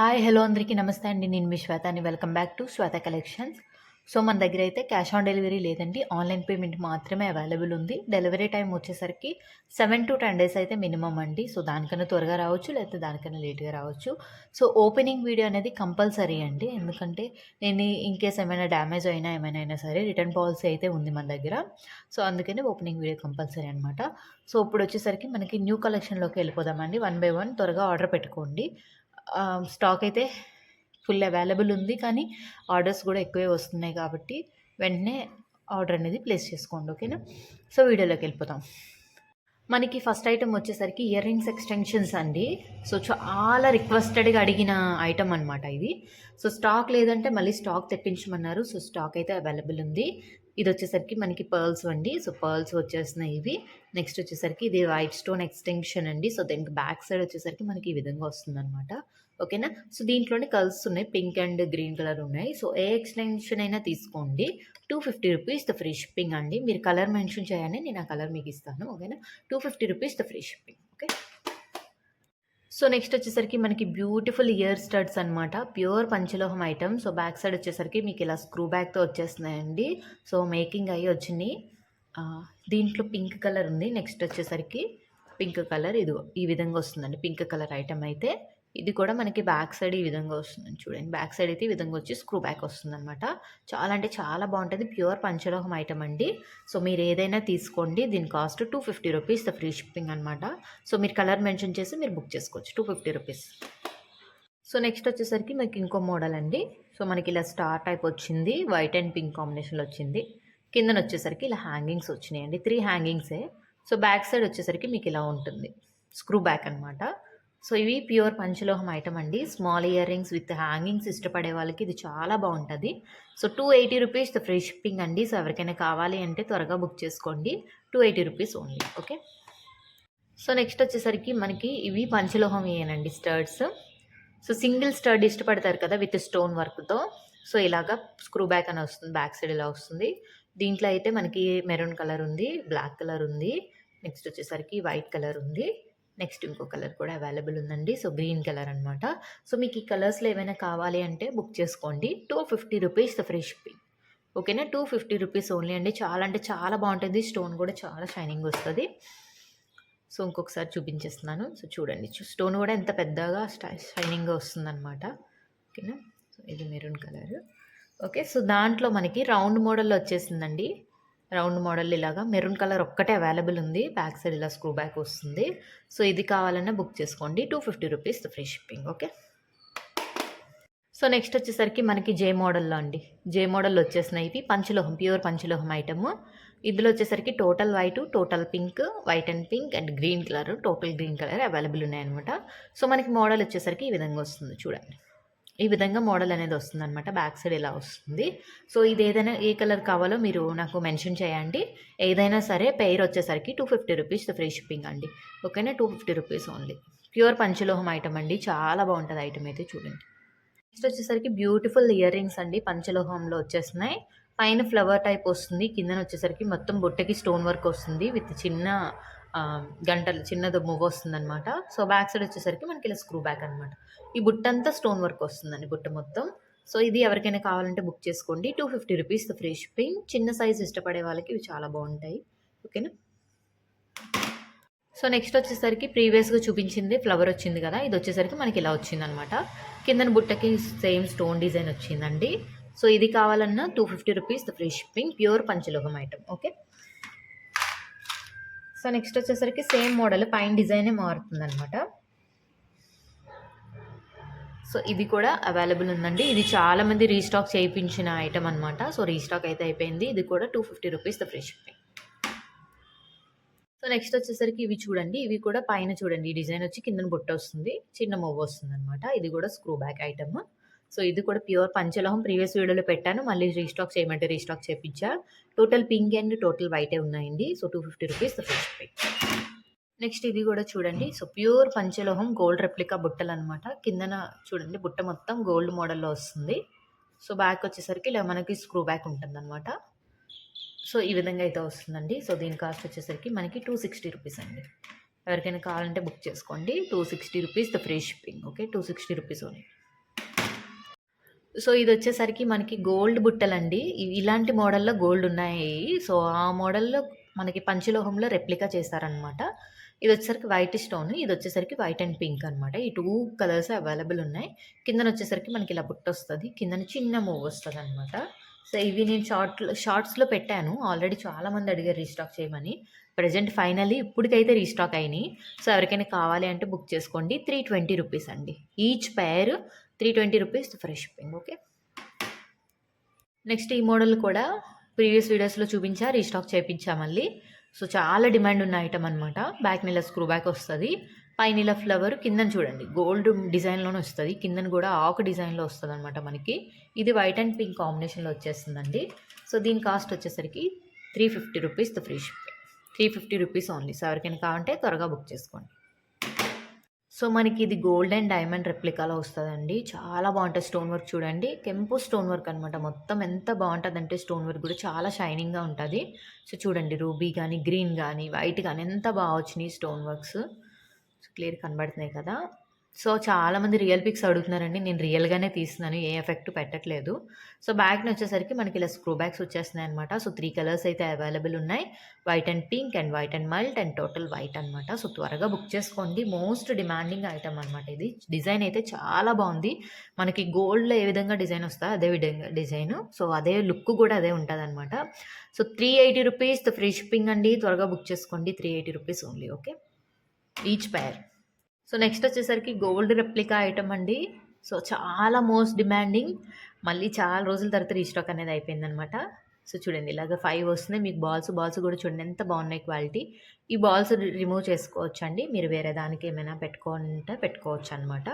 Hi hello అందరికీ నమస్తే అండి. నేను మీ శ్వేత అండి. Welcome back to Shweta collections. So మన దగ్గర అయితే క్యాష్ ఆన్ డెలివరీ లేదండి. ఆన్లైన్ పేమెంట్ మాత్రమే అవైలబుల్ ఉంది. డెలివరీ టైం వచ్చేసరికి 7 to 10 డేస్ అయితే మినిమమ్ అండి. సో దానికన్నా త్వరగా రావచ్చు, లేకపోతే దానికన్నా లేట్గా రావచ్చు. సో ఓపెనింగ్ వీడియో అనేది కంపల్సరీ అండి. ఎందుకంటే నేను ఇన్కేస్ ఏమైనా డ్యామేజ్ ఏమైనా సరే రిటర్న్ పాలసీ అయితే ఉంది మన దగ్గర. సో అందుకని ఓపెనింగ్ వీడియో కంపల్సరీ అనమాట. సో ఇప్పుడు వచ్చేసరికి మనకి న్యూ కలెక్షన్లోకి వెళ్ళిపోదామండి. 1 by 1 త్వరగా ఆర్డర్ పెట్టుకోండి. స్టాక్ అయితే ఫుల్ అవైలబుల్ ఉంది. కానీ ఆర్డర్స్ కూడా ఎక్కువే వస్తున్నాయి కాబట్టి వెంటనే ఆర్డర్ అనేది ప్లేస్ చేసుకోండి. ఓకేనా? సో వీడియోలోకి వెళ్ళిపోతాం. మనకి ఫస్ట్ ఐటమ్ వచ్చేసరికి ఇయర్ రింగ్స్ ఎక్స్టెన్షన్స్ అండి. సో చాలా రిక్వెస్టెడ్గా అడిగిన ఐటమ్ అనమాట ఇది. సో స్టాక్ లేదంటే మళ్ళీ స్టాక్ తెప్పించమన్నారు. సో స్టాక్ అయితే అవైలబుల్ ఉంది. ఇది వచ్చేసరికి మనకి పర్ల్స్ అండి. సో పర్ల్స్ వచ్చేస్తున్నాయి ఇవి. నెక్స్ట్ వచ్చేసరికి ఇది వైట్ స్టోన్ ఎక్స్టెన్షన్ అండి. సో దీనికి బ్యాక్ సైడ్ వచ్చేసరికి మనకి ఈ విధంగా వస్తుందన్నమాట. ఓకేనా? సో దీంట్లోనే కలర్స్ ఉన్నాయి. పింక్ అండ్ గ్రీన్ కలర్ ఉన్నాయి. సో ఏ ఎక్స్టెన్షన్ అయినా తీసుకోండి. 250 రూపీస్ ద ఫ్రీ షిప్పింగ్ అండి. మీరు కలర్ మెన్షన్ చేయండి, నేను ఆ కలర్ మీకు ఇస్తాను. ఓకేనా? 250 rupees the free shipping. Okay. So next వచ్చేసరికి మనకి బ్యూటిఫుల్ ఇయర్ స్టడ్స్ అనమాట. Pure panchaloham item. So back side వచ్చేసరికి మీకు ఇలా స్క్రూ బ్యాక్తో వచ్చేస్తున్నాయండి. సో మేకింగ్ అయ్యి వచ్చినాయి. దీంట్లో పింక్ కలర్ ఉంది. నెక్స్ట్ వచ్చేసరికి పింక్ కలర్ ఇదిగో ఈ విధంగా వస్తుందండి. పింక్ కలర్ ఐటమ్ అయితే ఇది కూడా మనకి బ్యాక్ సైడ్ ఈ విధంగా వస్తుందండి. చూడండి, బ్యాక్ సైడ్ అయితే ఈ విధంగా వచ్చి స్క్రూ బ్యాక్ వస్తుందన్నమాట. చాలా అంటే చాలా బాగుంటుంది. ప్యూర్ పంచలోహం ఐటమ్ అండి. సో మీరు ఏదైనా తీసుకోండి. దీని cost 250 rupees the free shipping అనమాట. సో మీరు కలర్ మెన్షన్ చేసి మీరు బుక్ చేసుకోవచ్చు. 250 రూపీస్. సో నెక్స్ట్ వచ్చేసరికి మనకి ఇంకో మోడల్ అండి. సో మనకి ఇలా స్టార్ టైప్ వచ్చింది. వైట్ అండ్ పింక్ కాంబినేషన్లో వచ్చింది. కిందన వచ్చేసరికి ఇలా హ్యాంగింగ్స్ వచ్చినాయండి. 3 హ్యాంగింగ్సే. సో బ్యాక్ సైడ్ వచ్చేసరికి మీకు ఇలా ఉంటుంది. స్క్రూ బ్యాక్ అనమాట. సో ఇవి ప్యూర్ పంచలోహం ఐటమ్ అండి. Small ear rings with hangings ఇష్టపడే వాళ్ళకి ఇది చాలా బాగుంటుంది. సో 280 రూపీస్ ఫ్రీ షిప్పింగ్ అండి. సో ఎవరికైనా కావాలి అంటే త్వరగా బుక్ చేసుకోండి. 280 rupees only. Okay. So next వచ్చేసరికి మనకి ఇవి పంచలోహం ఏనండి స్టర్డ్స్. సో సింగిల్ స్టర్డ్ ఇష్టపడతారు కదా విత్ స్టోన్ వర్క్తో. సో ఇలాగా స్క్రూ బ్యాక్ అని వస్తుంది. బ్యాక్ సైడ్ ఇలా వస్తుంది. దీంట్లో అయితే మనకి మెరూన్ కలర్ ఉంది, బ్లాక్ కలర్ ఉంది, నెక్స్ట్ వచ్చేసరికి వైట్ కలర్ ఉంది, నెక్స్ట్ ఇంకో కలర్ కూడా అవైలబుల్ ఉందండి. సో గ్రీన్ కలర్ అనమాట. సో మీకు ఈ కలర్స్లో ఏమైనా కావాలి అంటే బుక్ చేసుకోండి. 250 రూపీస్ ఫ్రీ షిప్పింగ్. ఓకేనా? 250 రూపీస్ ఓన్లీ అండి. చాలా అంటే చాలా బాగుంటుంది. స్టోన్ కూడా చాలా షైనింగ్ వస్తుంది. సో ఇంకొకసారి చూపించేస్తున్నాను. సో చూడండి, స్టోన్ కూడా ఎంత పెద్దగా షైనింగ్గా వస్తుందన్నమాట. ఓకేనా? సో ఇది మెరూన్ కలర్. ఓకే. సో దాంట్లో మనకి రౌండ్ మోడల్లో వచ్చేసిందండి. రౌండ్ మోడల్ ఇలాగా మెరూన్ కలర్ ఒక్కటే అవైలబుల్ ఉంది. బ్యాక్ సైడ్ ఇలా స్క్రూ బ్యాక్ వస్తుంది. సో ఇది కావాలన్నా బుక్ చేసుకోండి. 250 rupees free shipping. Okay. So next వచ్చేసరికి మనకి జే మోడల్లో అండి. జే మోడల్లో వచ్చేసినాయి ఇవి పంచలోహం, ప్యూర్ పంచలోహం ఐటమ్. ఇందులో వచ్చేసరికి total white, total pink, white and pink and green colour, total green colour available ఉన్నాయన్నమాట. సో మనకి మోడల్ వచ్చేసరికి ఈ విధంగా వస్తుంది. చూడండి, ఈ విధంగా మోడల్ అనేది వస్తుంది అనమాట. బ్యాక్ సైడ్ ఇలా వస్తుంది. సో ఇది ఏదైనా ఏ కలర్ కావాలో మీరు నాకు మెన్షన్ చేయండి. ఏదైనా సరే పెయిర్ వచ్చేసరికి 250 రూపీస్ ఫ్రీ షిప్పింగ్ అండి. ఓకేనా? 250 rupees only. Pure panchaloham item అండి. చాలా బాగుంటుంది ఐటమ్ అయితే. చూడండి, నెక్స్ట్ వచ్చేసరికి బ్యూటిఫుల్ ఇయర్ రింగ్స్ అండి. పంచలోహంలో వచ్చేస్తున్నాయి. పైన ఫ్లవర్ టైప్ వస్తుంది. కిందన వచ్చేసరికి మొత్తం బుట్టకి స్టోన్ వర్క్ వస్తుంది విత్ చిన్న గంటలు చిన్నది మూవ్ వస్తుంది అనమాట. సో బ్యాక్ సైడ్ వచ్చేసరికి మనకి ఇలా స్క్రూ బ్యాక్ అనమాట. ఈ బుట్ట అంతా స్టోన్ వర్క్ వస్తుందండి, బుట్ట మొత్తం. సో ఇది ఎవరికైనా కావాలంటే బుక్ చేసుకోండి. 250 రూపీస్ ఫ్రీ షిప్పింగ్. చిన్న సైజ్ ఇష్టపడే వాళ్ళకి ఇవి చాలా బాగుంటాయి. ఓకేనా? సో నెక్స్ట్ వచ్చేసరికి ప్రీవియస్గా చూపించింది ఫ్లవర్ వచ్చింది కదా, ఇది వచ్చేసరికి మనకి ఇలా వచ్చిందనమాట. కిందన బుట్టకి సేమ్ స్టోన్ డిజైన్ వచ్చిందండి. సో ఇది కావాలన్నా 250 rupees free shipping. Pure panchaloham item. Okay. So next వచ్చేసరికి సేమ్ మోడల్, పైన డిజైనే మారుతుంది అనమాట. సో ఇది కూడా అవైలబుల్ ఉందండి. ఇది చాలామంది రీస్టాక్ చేయించిన ఐటమ్ అనమాట. సో రీస్టాక్ అయితే అయిపోయింది. ఇది కూడా 250 rupees free shipping. So next వచ్చేసరికి ఇవి చూడండి. ఇవి కూడా పైన చూడండి, ఈ డిజైన్ వచ్చి కిందన బుట్ట వస్తుంది, చిన్న మూవ్ వస్తుంది అనమాట. ఇది కూడా స్క్రూ బ్యాక్ ఐటమ్. సో ఇది కూడా ప్యూర్ పంచలోహం. ప్రీవియస్ వీడియోలో పెట్టాను, మళ్ళీ రీస్టాక్ చేయమంటే రీస్టాక్ చేయించా. టోటల్ పింక్ అండ్ టోటల్ వైటే ఉన్నాయండి. So 250 rupees free shipping. Next ఇది కూడా చూడండి. So pure panchaloham gold replica బుట్టలు అనమాట. కిందన చూడండి, బుట్ట మొత్తం గోల్డ్ మోడల్లో వస్తుంది. సో బ్యాక్ వచ్చేసరికి ఇలా మనకి స్క్రూ బ్యాక్ ఉంటుంది అనమాట. సో ఈ విధంగా అయితే వస్తుందండి. సో దీని కాస్ట్ వచ్చేసరికి మనకి 260 రూపీస్ అండి. ఎవరికైనా కావాలంటే బుక్ చేసుకోండి. 260 rupees free shipping. Okay, 260 rupees only. So, ఇదొచ్చేసరికి మనకి గోల్డ్ బుట్టలండి. ఇలాంటి మోడల్‌లో గోల్డ్ ఉన్నాయి. సో, ఆ మోడల్‌లో మనకి పంచలోహంలో రెప్లికా చేశారనమాట. ఇదొచ్చేసరికి వైట్ స్టోన్. ఇదొచ్చేసరికి వైట్ అండ్ పింక్ అనమాట. ఈ 2 కలర్స్ అవైలబుల్ ఉన్నాయి. కిందనొచ్చేసరికి మనకి ఇలా బుట్టొస్తది. కిందన చిన్న మూవొస్తదనమాట. సో, ఇవి నేను షార్ట్స్‌లో పెట్టాను. ఆల్రెడీ చాలామంది అడిగారు రీస్టాక్ చేయమని. ప్రెజెంట్ ఫైనల్లీ ఇప్పటికైతే రీస్టాక్ అయినియి. సో, ఎవరికైనా కావాలి అంటే బుక్ చేసుకోండి. 320 రూపీస్ అండి. Each pair 320 rupees free shipping. Okay. Next ఈ మోడల్ కూడా ప్రీవియస్ వీడియోస్‌లో చూపించా. రీస్టాక్ చేపించా మళ్ళీ. సో, చాలా డిమాండ్ ఉన్న ఐటెమ్ అనమాట. బ్యాక్‌న ఇలా స్క్రూ బ్యాక్ వస్తది. పైన ఇలా ఫ్లవర్ కిందన చూడండి గోల్డ్ డిజైన్‌లోనే వస్తది. కిందన కూడా ఆకు డిజైన్‌లో వస్తదనమాట మనకి. ఇది వైట్ అండ్ పింక్ కాంబినేషన్‌లో వచ్చేస్తుందండి. సో, దీని కాస్ట్ వచ్చేసరికి 350 rupees free shipping. 350 rupees only. So, ఎవరికైనా కావాలంటే త్వరగా బుక్ చేసుకోండి. సో, మనకి ఇది గోల్డ్ అండ్ డైమండ్ రెప్లికాలో వస్తదండి. చాలా బావుంటది స్టోన్ వర్క్ చూడండి. కెంపు స్టోన్ వర్క్ అనమాట. మొత్తం ఎంత బావుంటదంటే స్టోన్ వర్క్ కూడా చాలా షైనింగ్‌గా ఉంటది. సో, చూడండి రూబీ గానీ, గ్రీన్ గానీ, వైట్ గానీ ఎంత బాగా వచ్చినియి స్టోన్ వర్క్స్. క్లియర్ కనబడుతున్నాయి కదా! సో, చాలామంది రియల్ పిక్స్ అడుగుతున్నారండి. నేను రియల్‌గానే తీస్తున్నాను. ఏ ఎఫెక్ట్ పెట్టట్లేదు. సో, బ్యాక్‌నొచ్చేసరికి మనకి ఇలా స్క్రూ బ్యాగ్స్ వచ్చేస్తున్నాయన్నమాట. సో, 3 కలర్స్ అయితే అవైలబుల్ ఉన్నాయి. White and pink and white and మల్ట్ and total white అనమాట. సో, త్వరగా బుక్ చేసుకోండి. మోస్ట్ డిమాండింగ్ ఐటెమ్ అనమాట ఇది. డిజైన్ అయితే చాలా బావుంది. మనకి గోల్డ్‌లో ఏ విధంగా డిజైన్ వస్తాయో అదే విధంగా డిజైను. సో, అదే లుక్ కూడా అదే ఉంటదనమాట. సో, 380 రూపీస్ ఫ్రీ షిప్పింగ్ అండి. త్వరగా బుక్ చేసుకోండి. 380 rupees only. Okay. Each pair. So, next వచ్చేసరికి గోల్డ్ రెప్లికా ఐటమ్ అండి. సో, చాలా మోస్ట్ డిమాండింగ్. మళ్ళీ చాలా రోజుల తర్వాత రీస్టాక్ అనేది అయిపోయిందనమాట. సో, చూడండి ఇలాగ 5 వస్తున్నాయి. మీకు బాల్స్ కూడా చూడండి ఎంత బాగున్నాయి క్వాలిటీ. ఈ బాల్స్ రిమూవ్ చేసుకోవచ్చండి. మీరు వేరే దానికి ఏమైనా పెట్టుకుంటే పెట్టుకోవచ్చనమాట.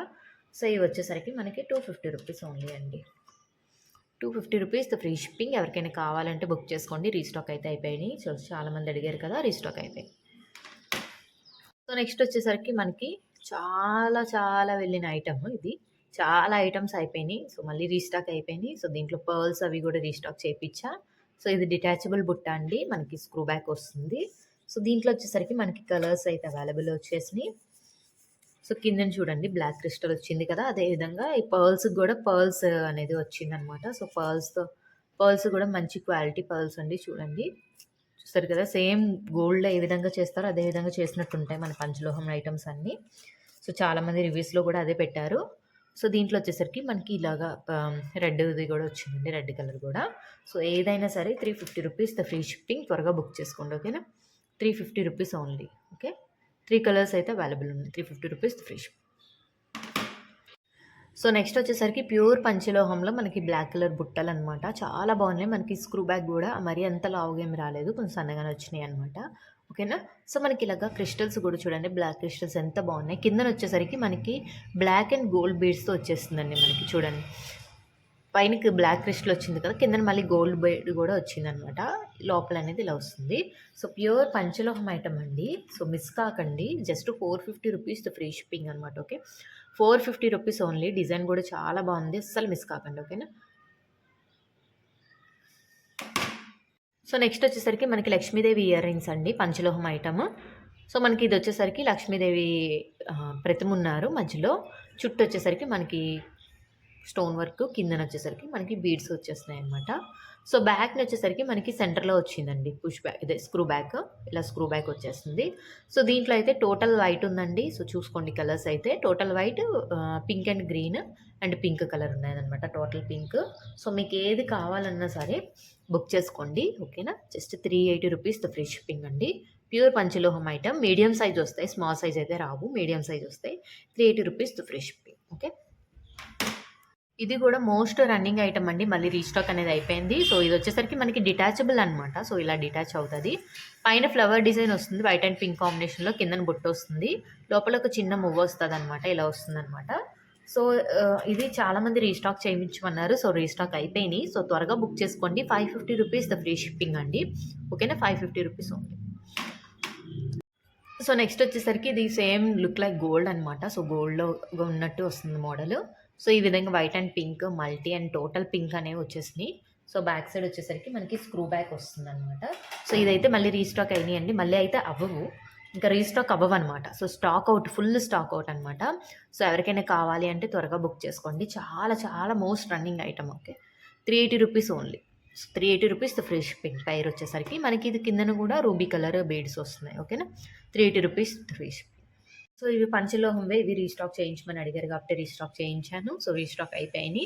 సో, ఇవి వచ్చేసరికి మనకి 250 రూపీస్ ఓన్లీ అండి. 250 రూపీస్ ఫ్రీ షిప్పింగ్. ఎవరికైనా కావాలంటే బుక్ చేసుకోండి. రీస్టాక్ అయితే అయిపోయినాయి. సో, చాలామంది అడిగారు కదా! రీస్టాక్ అయిపోయాయి. సో, నెక్స్ట్ వచ్చేసరికి మనకి చాలా వెళ్ళిన ఐటెమ్ ఇది. చాలా ఐటెమ్స్ అయిపోయినాయి. సో, మళ్ళీ రీస్టాక్ అయిపోయినాయి. సో, దీంట్లో పర్ల్స్ అవి కూడా రీస్టాక్ చేపిచ్చా. సో, ఇది డిటాచబుల్ బుట్ట అండి. మనకి స్క్రూ బ్యాక్ వస్తుంది. సో, దీంట్లో వచ్చేసరికి మనకి కలర్స్ అయితే అవైలబుల్ వచ్చేసినాయి. సో, కిందన చూడండి బ్లాక్ క్రిస్టల్ వచ్చింది కదా! అదే విధంగా ఈ పర్ల్స్‌కి కూడా పర్ల్స్ అనేది వచ్చిందనమాట. సో, పర్ల్స్ కూడా మంచి క్వాలిటీ పర్ల్స్ అండి చూడండి. చూస్తారు కదా! సేమ్ గోల్డ్‌లో ఏ విధంగా చేస్తారో అదే విధంగా చేసినట్టుంటాయి మన పంచలోహం ఐటెమ్స్ అన్నీ. సో, చాలామంది రివ్యూస్‌లో కూడా అదే పెట్టారు. సో, దీంట్లో వచ్చేసరికి మనకి ఇలాగా రెడ్‌ది కూడా వచ్చిందండి. రెడ్ కలర్ కూడా. సో, ఏదైనా సరే 350 రూపీస్ ఫ్రీ షిప్పింగ్. త్వరగా బుక్ చేసుకోండి. ఓకేనా? 350 రూపీస్ ఓన్లీ. ఓకే. 3 కలర్స్ అయితే అవైలబుల్ ఉన్నాయి. 350 rupees free shipping. So, next వచ్చేసరికి ప్యూర్ పంచలోహంలో మనకి బ్లాక్ కలర్ బుట్టలనమాట. చాలా బాగున్నాయి. మనకి స్క్రూ బ్యాగ్ గూడా మరీ అంత లావుగా ఏమి రాలేదు. కొంచెం సన్నగానే వచ్చినాయనమాట. ఓకేనా? సో, మనకి ఇలాగా క్రిస్టల్స్ కూడా చూడండి. బ్లాక్ క్రిస్టల్స్ ఎంత బాగున్నాయి. కిందనొచ్చేసరికి మనకి బ్లాక్ అండ్ గోల్డ్ బీడ్స్‌తో వచ్చేస్తుందండి మనకి చూడండి. పైనకి బ్లాక్ క్రిస్టల్ వచ్చింది కదా! కిందన మళ్ళీ గోల్డ్ బీడ్ గూడా వచ్చిందనమాట. లోపలనేది ఇలా వస్తుంది. సో, ప్యూర్ పంచలోహం ఐటమ్ అండి. సో, మిస్ కాకండి. జస్ట్ 450 రూపీస్ ఫ్రీ షిప్పింగ్ అనమాట. ఓకే. 450 rupees only. డిజైన్ కూడా చాలా బాగుంది. అస్సలు మిస్ కాకండి. ఓకేనా? సో, నెక్స్ట్ వచ్చేసరికి మనకి లక్ష్మీదేవి ఇయర్ రింగ్స్ అండి. పంచలోహం ఐటమ్. సో, మనకి ఇది వచ్చేసరికి లక్ష్మీదేవి ప్రతిమ ఉన్నారు మధ్యలో. చుట్టూ వచ్చేసరికి మనకి స్టోన్ వర్క్, కిందనొచ్చేసరికి మనకి బీడ్స్ వచ్చేస్తున్నాయన్నమాట. సో, బ్యాక్‌నొచ్చేసరికి మనకి సెంటర్‌లో వచ్చిందండి పుష్ బ్యాక్ ఇదే స్క్రూ బ్యాక్. ఇలా స్క్రూ బ్యాక్ వచ్చేస్తుంది. సో, దీంట్లో అయితే టోటల్ వైట్ ఉందండి. సో, చూసుకోండి కలర్స్ అయితే. Total white, pink and green and pink colour ఉన్నాయన్నమాట. Total pink. సో, మీకు ఏది కావాలన్నా సరే బుక్ చేసుకోండి. ఓకేనా? జస్ట్ 380 రూపీస్ ఫ్రీ షిప్పింగ్ అండి. Pure panchaloham item. Medium size వస్తాయి. స్మాల్ సైజ్ అయితే రావు. మీడియం సైజ్ వస్తాయి. 380 రూపీస్ ఫ్రీ షిప్పింగ్. ఓకే. ఇది కూడా మోస్ట్ రన్నింగ్ ఐటమ్ అండి. మళ్ళీ రీస్టాక్ అనేది అయిపోయింది. సో, ఇది వచ్చేసరికి మనకి డిటాచబుల్ అనమాట. సో, ఇలా డిటాచ్ అవుతది. పైన ఫ్లవర్ డిజైన్ వస్తుంది. వైట్ అండ్ పింక్ కాంబినేషన్‌లో కిందన బుట్ట వస్తుంది. లోపల ఒక చిన్న మువ్వ వస్తదనమాట. ఇలా వస్తుందనమాట. సో, ఇది చాలామంది రీస్టాక్ చేయించమన్నారు. సో, రీస్టాక్ అయిపోయినాయి. సో, త్వరగా బుక్ చేసుకోండి. 550 రూపీస్ ఫ్రీ షిప్పింగ్ అండి. ఓకేనా? 550 రూపీస్ ఓన్లీ. సో, నెక్స్ట్ వచ్చేసరికి ఇది సేమ్ లుక్ లైక్ గోల్డ్ అనమాట. సో, గోల్డ్‌లో ఉన్నట్టు వస్తుంది మోడలు. సో, ఈ విధంగా white and pink, multi and total pink అనేవి వచ్చేసినాయి. సో, బ్యాక్ సైడ్ వచ్చేసరికి మనకి స్క్రూ బ్యాక్ వస్తుందనమాట. సో, ఇదైతే మళ్ళీ రీస్టాక్ అయినాయండి. మళ్ళీ అయితే అవ్వవు. ఇంకా రీస్టాక్ అవ్వవనమాట. So, stock out full stock out అనమాట. సో, ఎవరికైనా కావాలి అంటే త్వరగా బుక్ చేసుకోండి. చాలా చాలా మోస్ట్ రన్నింగ్ ఐటెమ్. ఓకే. రూ. 380 ఓన్లీ. రూ. 380 ఫ్రీ షిప్పింగ్. టైర్ వచ్చేసరికి మనకి ఇది కిందన కూడా రూబీ కలర్ బీడ్స్ వస్తున్నాయి. ఓకేనా. రూ. 380 ఫ్రీ షిప్పింగ్. సో, ఇవి పంచలోహంవే. ఇవి రీస్టాక్ చేయించమని అడిగారు కాబట్టి రీస్టాక్ చేయించాను. సో, రీస్టాక్ అయిపోయినాయి.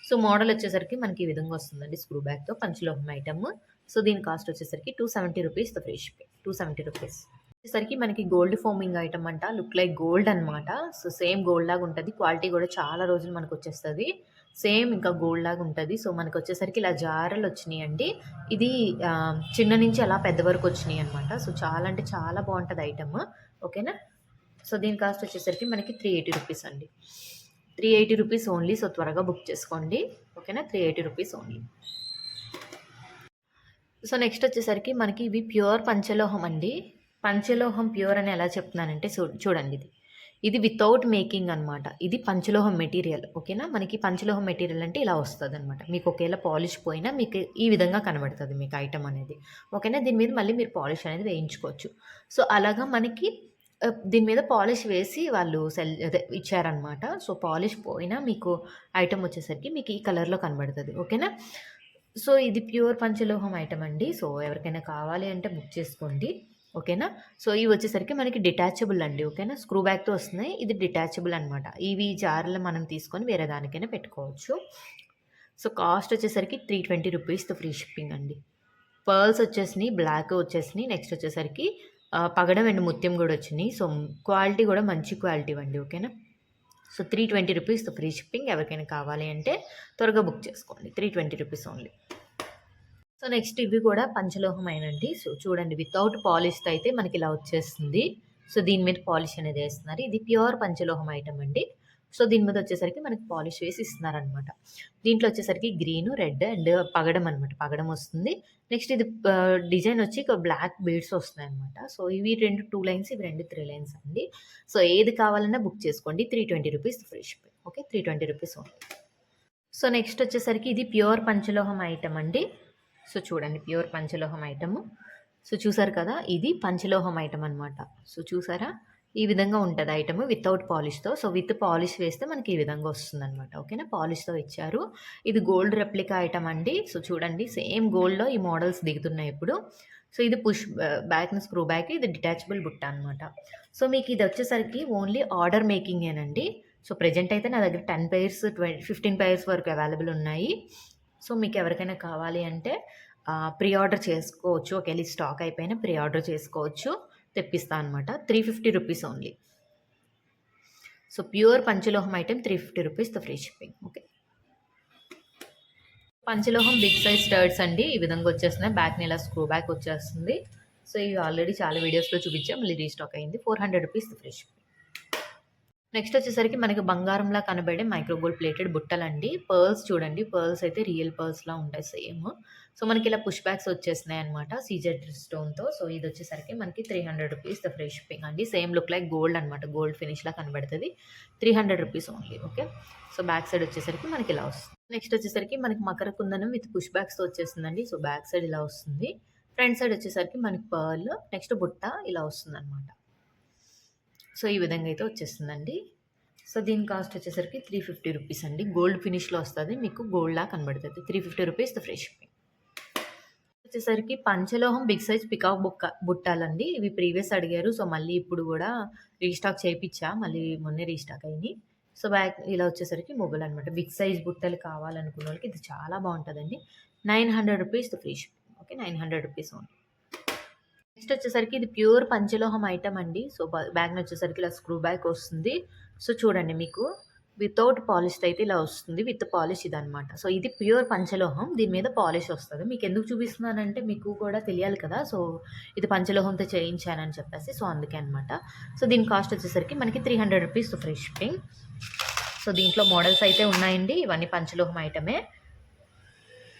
సో, మోడల్ వచ్చేసరికి మనకి ఈ విధంగా వస్తుందండి స్క్రూ బ్యాగ్‌తో పంచలోహం ఐటెమ్. సో, దీని కాస్ట్ వచ్చేసరికి రూ. 270 ఫ్రీ షిప్పింగ్. రూ. 270. వచ్చేసరికి మనకి గోల్డ్ ఫోమింగ్ ఐటమ్ అంట. లుక్ లైక్ గోల్డ్ అనమాట. సో, సేమ్ గోల్డ్ లాగా ఉంటది. క్వాలిటీ కూడా చాలా రోజులు మనకొచ్చేస్తది. సేమ్ ఇంకా గోల్డ్ లాగా ఉంటది. సో, మనకొచ్చేసరికి ఇలా జారలు వచ్చినియండి. ఇది చిన్న నుంచి అలా పెద్ద వరకు వచ్చినియి అనమాట. సో, చాలా అంటే చాలా బావుంటది ఐటమ్. ఓకేనా. సో, దీని కాస్ట్ వచ్చేసరికి మనకి రూ. 380 అండి. రూ. 380 ఓన్లీ. సో, త్వరగా బుక్ చేసుకోండి. ఓకేనా. రూ. 380 ఓన్లీ. సో, నెక్స్ట్ వచ్చేసరికి మనకి ఇవి ప్యూర్ పంచలోహం అండి. పంచలోహం ప్యూర్ అని ఎలా చెప్తున్నానంటే చూడండి ఇది. ఇది వితౌట్ మేకింగ్ అనమాట. ఇది పంచలోహం మెటీరియల్. ఓకేనా. మనకి పంచలోహం మెటీరియల్ అంటే ఇలా వస్తదనమాట. మీకు ఒకేలా పాలిష్ పోయినా మీకు ఈ విధంగా కనబడతది మీకు ఐటెమ్ అనేది. ఓకేనా. దీని మీద మళ్ళీ మీరు పాలిష్ అనేది వేయించుకోవచ్చు. సో, అలాగా మనకి దీని మీద పాలిష్ వేసి వాళ్ళు ఇచ్చారనమాట. సో, పాలిష్ పోయినా మీకు ఐటెమ్ వచ్చేసరికి మీకు ఈ కలర్‌లో కనబడతది. ఓకేనా. సో, ఇది ప్యూర్ పంచలోహం ఐటెమ్ అండి. సో, ఎవరికైనా కావాలి అంటే బుక్ చేసుకోండి. ఓకేనా. సో, ఇవి వచ్చేసరికి మనకి డిటాచబుల్ అండి. ఓకేనా. స్క్రూ బ్యాగ్‌తో వస్తున్నాయి. ఇది డిటాచబుల్ అనమాట. ఇవి జార్‌లో మనం తీసుకొని వేరే దానికైనా పెట్టుకోవచ్చు. సో, కాస్ట్ వచ్చేసరికి రూ. 320 ఫ్రీ షిప్పింగ్ అండి. పర్ల్స్ వచ్చేసినాయి, బ్లాక్ వచ్చేసినాయి. నెక్స్ట్ వచ్చేసరికి పగడం అండ్ ముత్యం కూడా వచ్చినాయి. సో, క్వాలిటీ కూడా మంచి క్వాలిటీ అండి. ఓకేనా. సో, రూ. 320 ఫ్రీ షిప్పింగ్. ఎవరికైనా కావాలి అంటే త్వరగా బుక్ చేసుకోండి. రూ. 320 ఓన్లీ. సో, నెక్స్ట్ ఇవి కూడా పంచలోహమేనండి. సో, చూడండి వితౌట్ పాలిష్‌తో అయితే మనకి ఇలా వచ్చేస్తుంది. సో, దీని మీద పాలిష్ అనేది వేస్తున్నారు. ఇది ప్యూర్ పంచలోహం ఐటమ్ అండి. సో, దీని మీద వచ్చేసరికి మనకి పాలిష్ వేసి ఇస్తున్నారనమాట. దీంట్లో వచ్చేసరికి గ్రీను, రెడ్ అండ్ పగడం అనమాట. పగడం వస్తుంది. నెక్స్ట్ ఇది డిజైన్ వచ్చి బ్లాక్ బీడ్స్ వస్తున్నాయన్నమాట. సో, ఇవి 2 లైన్స్, ఇవి 3 లైన్స్ అండి. సో, ఏది కావాలన్నా బుక్ చేసుకోండి. రూ. 320 ఫ్రీ షిప్పింగ్. ఓకే. రూ. 320 ఓన్లీ. సో, నెక్స్ట్ వచ్చేసరికి ఇది ప్యూర్ పంచలోహం ఐటమ్ అండి. సో, చూడండి ప్యూర్ పంచలోహం ఐటము. సో, చూసారు కదా. ఇది పంచలోహం ఐటమ్ అనమాట. సో, చూసారా. ఈ విధంగా ఉంటది ఐటమ్ వితౌట్ పాలిష్‌తో. సో, విత్ పాలిష్ వేస్తే మనకి ఈ విధంగా వస్తుందనమాట. ఓకేనా. పాలిష్‌తో ఇచ్చారు. ఇది గోల్డ్ రెప్లికా ఐటమ్ అండి. సో, చూడండి సేమ్ గోల్డ్‌లో ఈ మోడల్స్ దిగుతున్నాయి ఇప్పుడు. సో, ఇది పుష్ బ్యాక్‌ని స్క్రూ బ్యాక్. ఇది డిటాచబుల్ బుట్ట అనమాట. సో, మీకు ఇది వచ్చేసరికి ఓన్లీ ఆర్డర్ మేకింగేనండి. సో, ప్రెజెంట్ అయితే నా దగ్గర 10 పెయిర్స్ 15 పెయిర్స్ వరకు అవైలబుల్ ఉన్నాయి. సో, మీకు ఎవరికైనా కావాలి అంటే ప్రీ ఆర్డర్ చేసుకోవచ్చు. ఒకవేళ ఈ స్టాక్ అయిపోయినా ప్రీ ఆర్డర్ చేసుకోవచ్చు. తెప్పిస్తా అనమాట. రూ. 350 only. So, pure panchaloham item రూ. 350 free shipping. Okay. Panchaloham big size studs అండి. ఈ విధంగా వచ్చేస్తున్నాయి. బ్యాక్‌ని ఇలా స్క్రూ బ్యాక్ వచ్చేస్తుంది. సో, ఇవి ఆల్రెడీ చాలా వీడియోస్‌లో చూపించాం. మళ్ళీ రీస్టాక్ అయింది. రూ. 400 ఫ్రీ షిప్పింగ్. నెక్స్ట్ వచ్చేసరికి మనకి బంగారంలా కనబడే మైక్రో గోల్డ్ ప్లేటెడ్ బుట్టలండి. పర్ల్స్ చూడండి. పర్ల్స్ అయితే రియల్ పర్ల్స్‌లా ఉంటాయి సేమ్. సో, మనకి ఇలా పుష్ బ్యాక్స్ వచ్చేసినాయి అనమాట. సీజెడ్ స్టోన్‌తో. సో, ఇది వచ్చేసరికి మనకి రూ. 300 ఫ్రీ షిప్పింగ్ అండి. సేమ్ లుక్ లైక్ గోల్డ్ అనమాట. గోల్డ్ ఫినిష్‌లా కనబడతది. రూ. 300 only. Okay. So, back side వచ్చేసరికి మనకి ఇలా వస్తుంది. నెక్స్ట్ వచ్చేసరికి మనకి మకర కుందనం విత్ పుష్ బ్యాక్స్‌తో వచ్చేసిందండి. సో, బ్యాక్ సైడ్ ఇలా వస్తుంది. ఫ్రంట్ సైడ్ వచ్చేసరికి మనకి పర్ల్ నెక్స్ట్ బుట్ట ఇలా వస్తుందనమాట. సో, ఈ విధంగా అయితే వచ్చేస్తుందండి. సో, దీని కాస్ట్ వచ్చేసరికి రూ. 350 అండి. గోల్డ్ ఫినిష్‌లో వస్తది. మీకు గోల్డ్‌లా కనబడుతది. రూ. 350 ఫ్రీ షిప్పింగ్. వచ్చేసరికి పంచలోహం బిగ్ సైజ్ పికాక్ బుట్టాలండి. ఇవి ప్రీవియస్ అడిగారు. సో, మళ్ళీ ఇప్పుడు గూడా రీస్టాక్ చేపిచ్చా. మళ్ళీ మొన్నే రీస్టాక్ అయినియి. సో, బ్యాక్ ఇలా వచ్చేసరికి మొబైల్ అనమాట. బిగ్ సైజ్ బుట్టలు కావాలనుకున్నోళ్ళకి ఇది చాలా బావుంటదండి. రూ. 900 ఫ్రీ షిప్పింగ్. ఓకే. రూ. 900 ఓన్లీ. నెక్స్ట్ వచ్చేసరికి ఇది ప్యూర్ పంచలోహం ఐటమ్ అండి. సో, బ్యాగ్‌ని వచ్చేసరికి ఇలా స్క్రూ బ్యాక్ వస్తుంది. సో, చూడండి మీకు వితౌట్ పాలిష్‌తో అయితే ఇలా వస్తుంది. విత్ పాలిష్ ఇదనమాట. సో, ఇది ప్యూర్ పంచలోహం. దీని మీద పాలిష్ వస్తది. మీకెందుకు చూపిస్తున్నానంటే మీకు కూడా తెలియాలి కదా. సో, ఇది పంచలోహంతో చేయించానని చెప్పేసి. సో, అందుకే అనమాట. సో, దీని కాస్ట్ వచ్చేసరికి మనకి రూ. 300 ఫ్రీ షిప్పింగ్. సో, దీంట్లో మోడల్స్ అయితే ఉన్నాయండి. ఇవన్నీ పంచలోహం ఐటమే.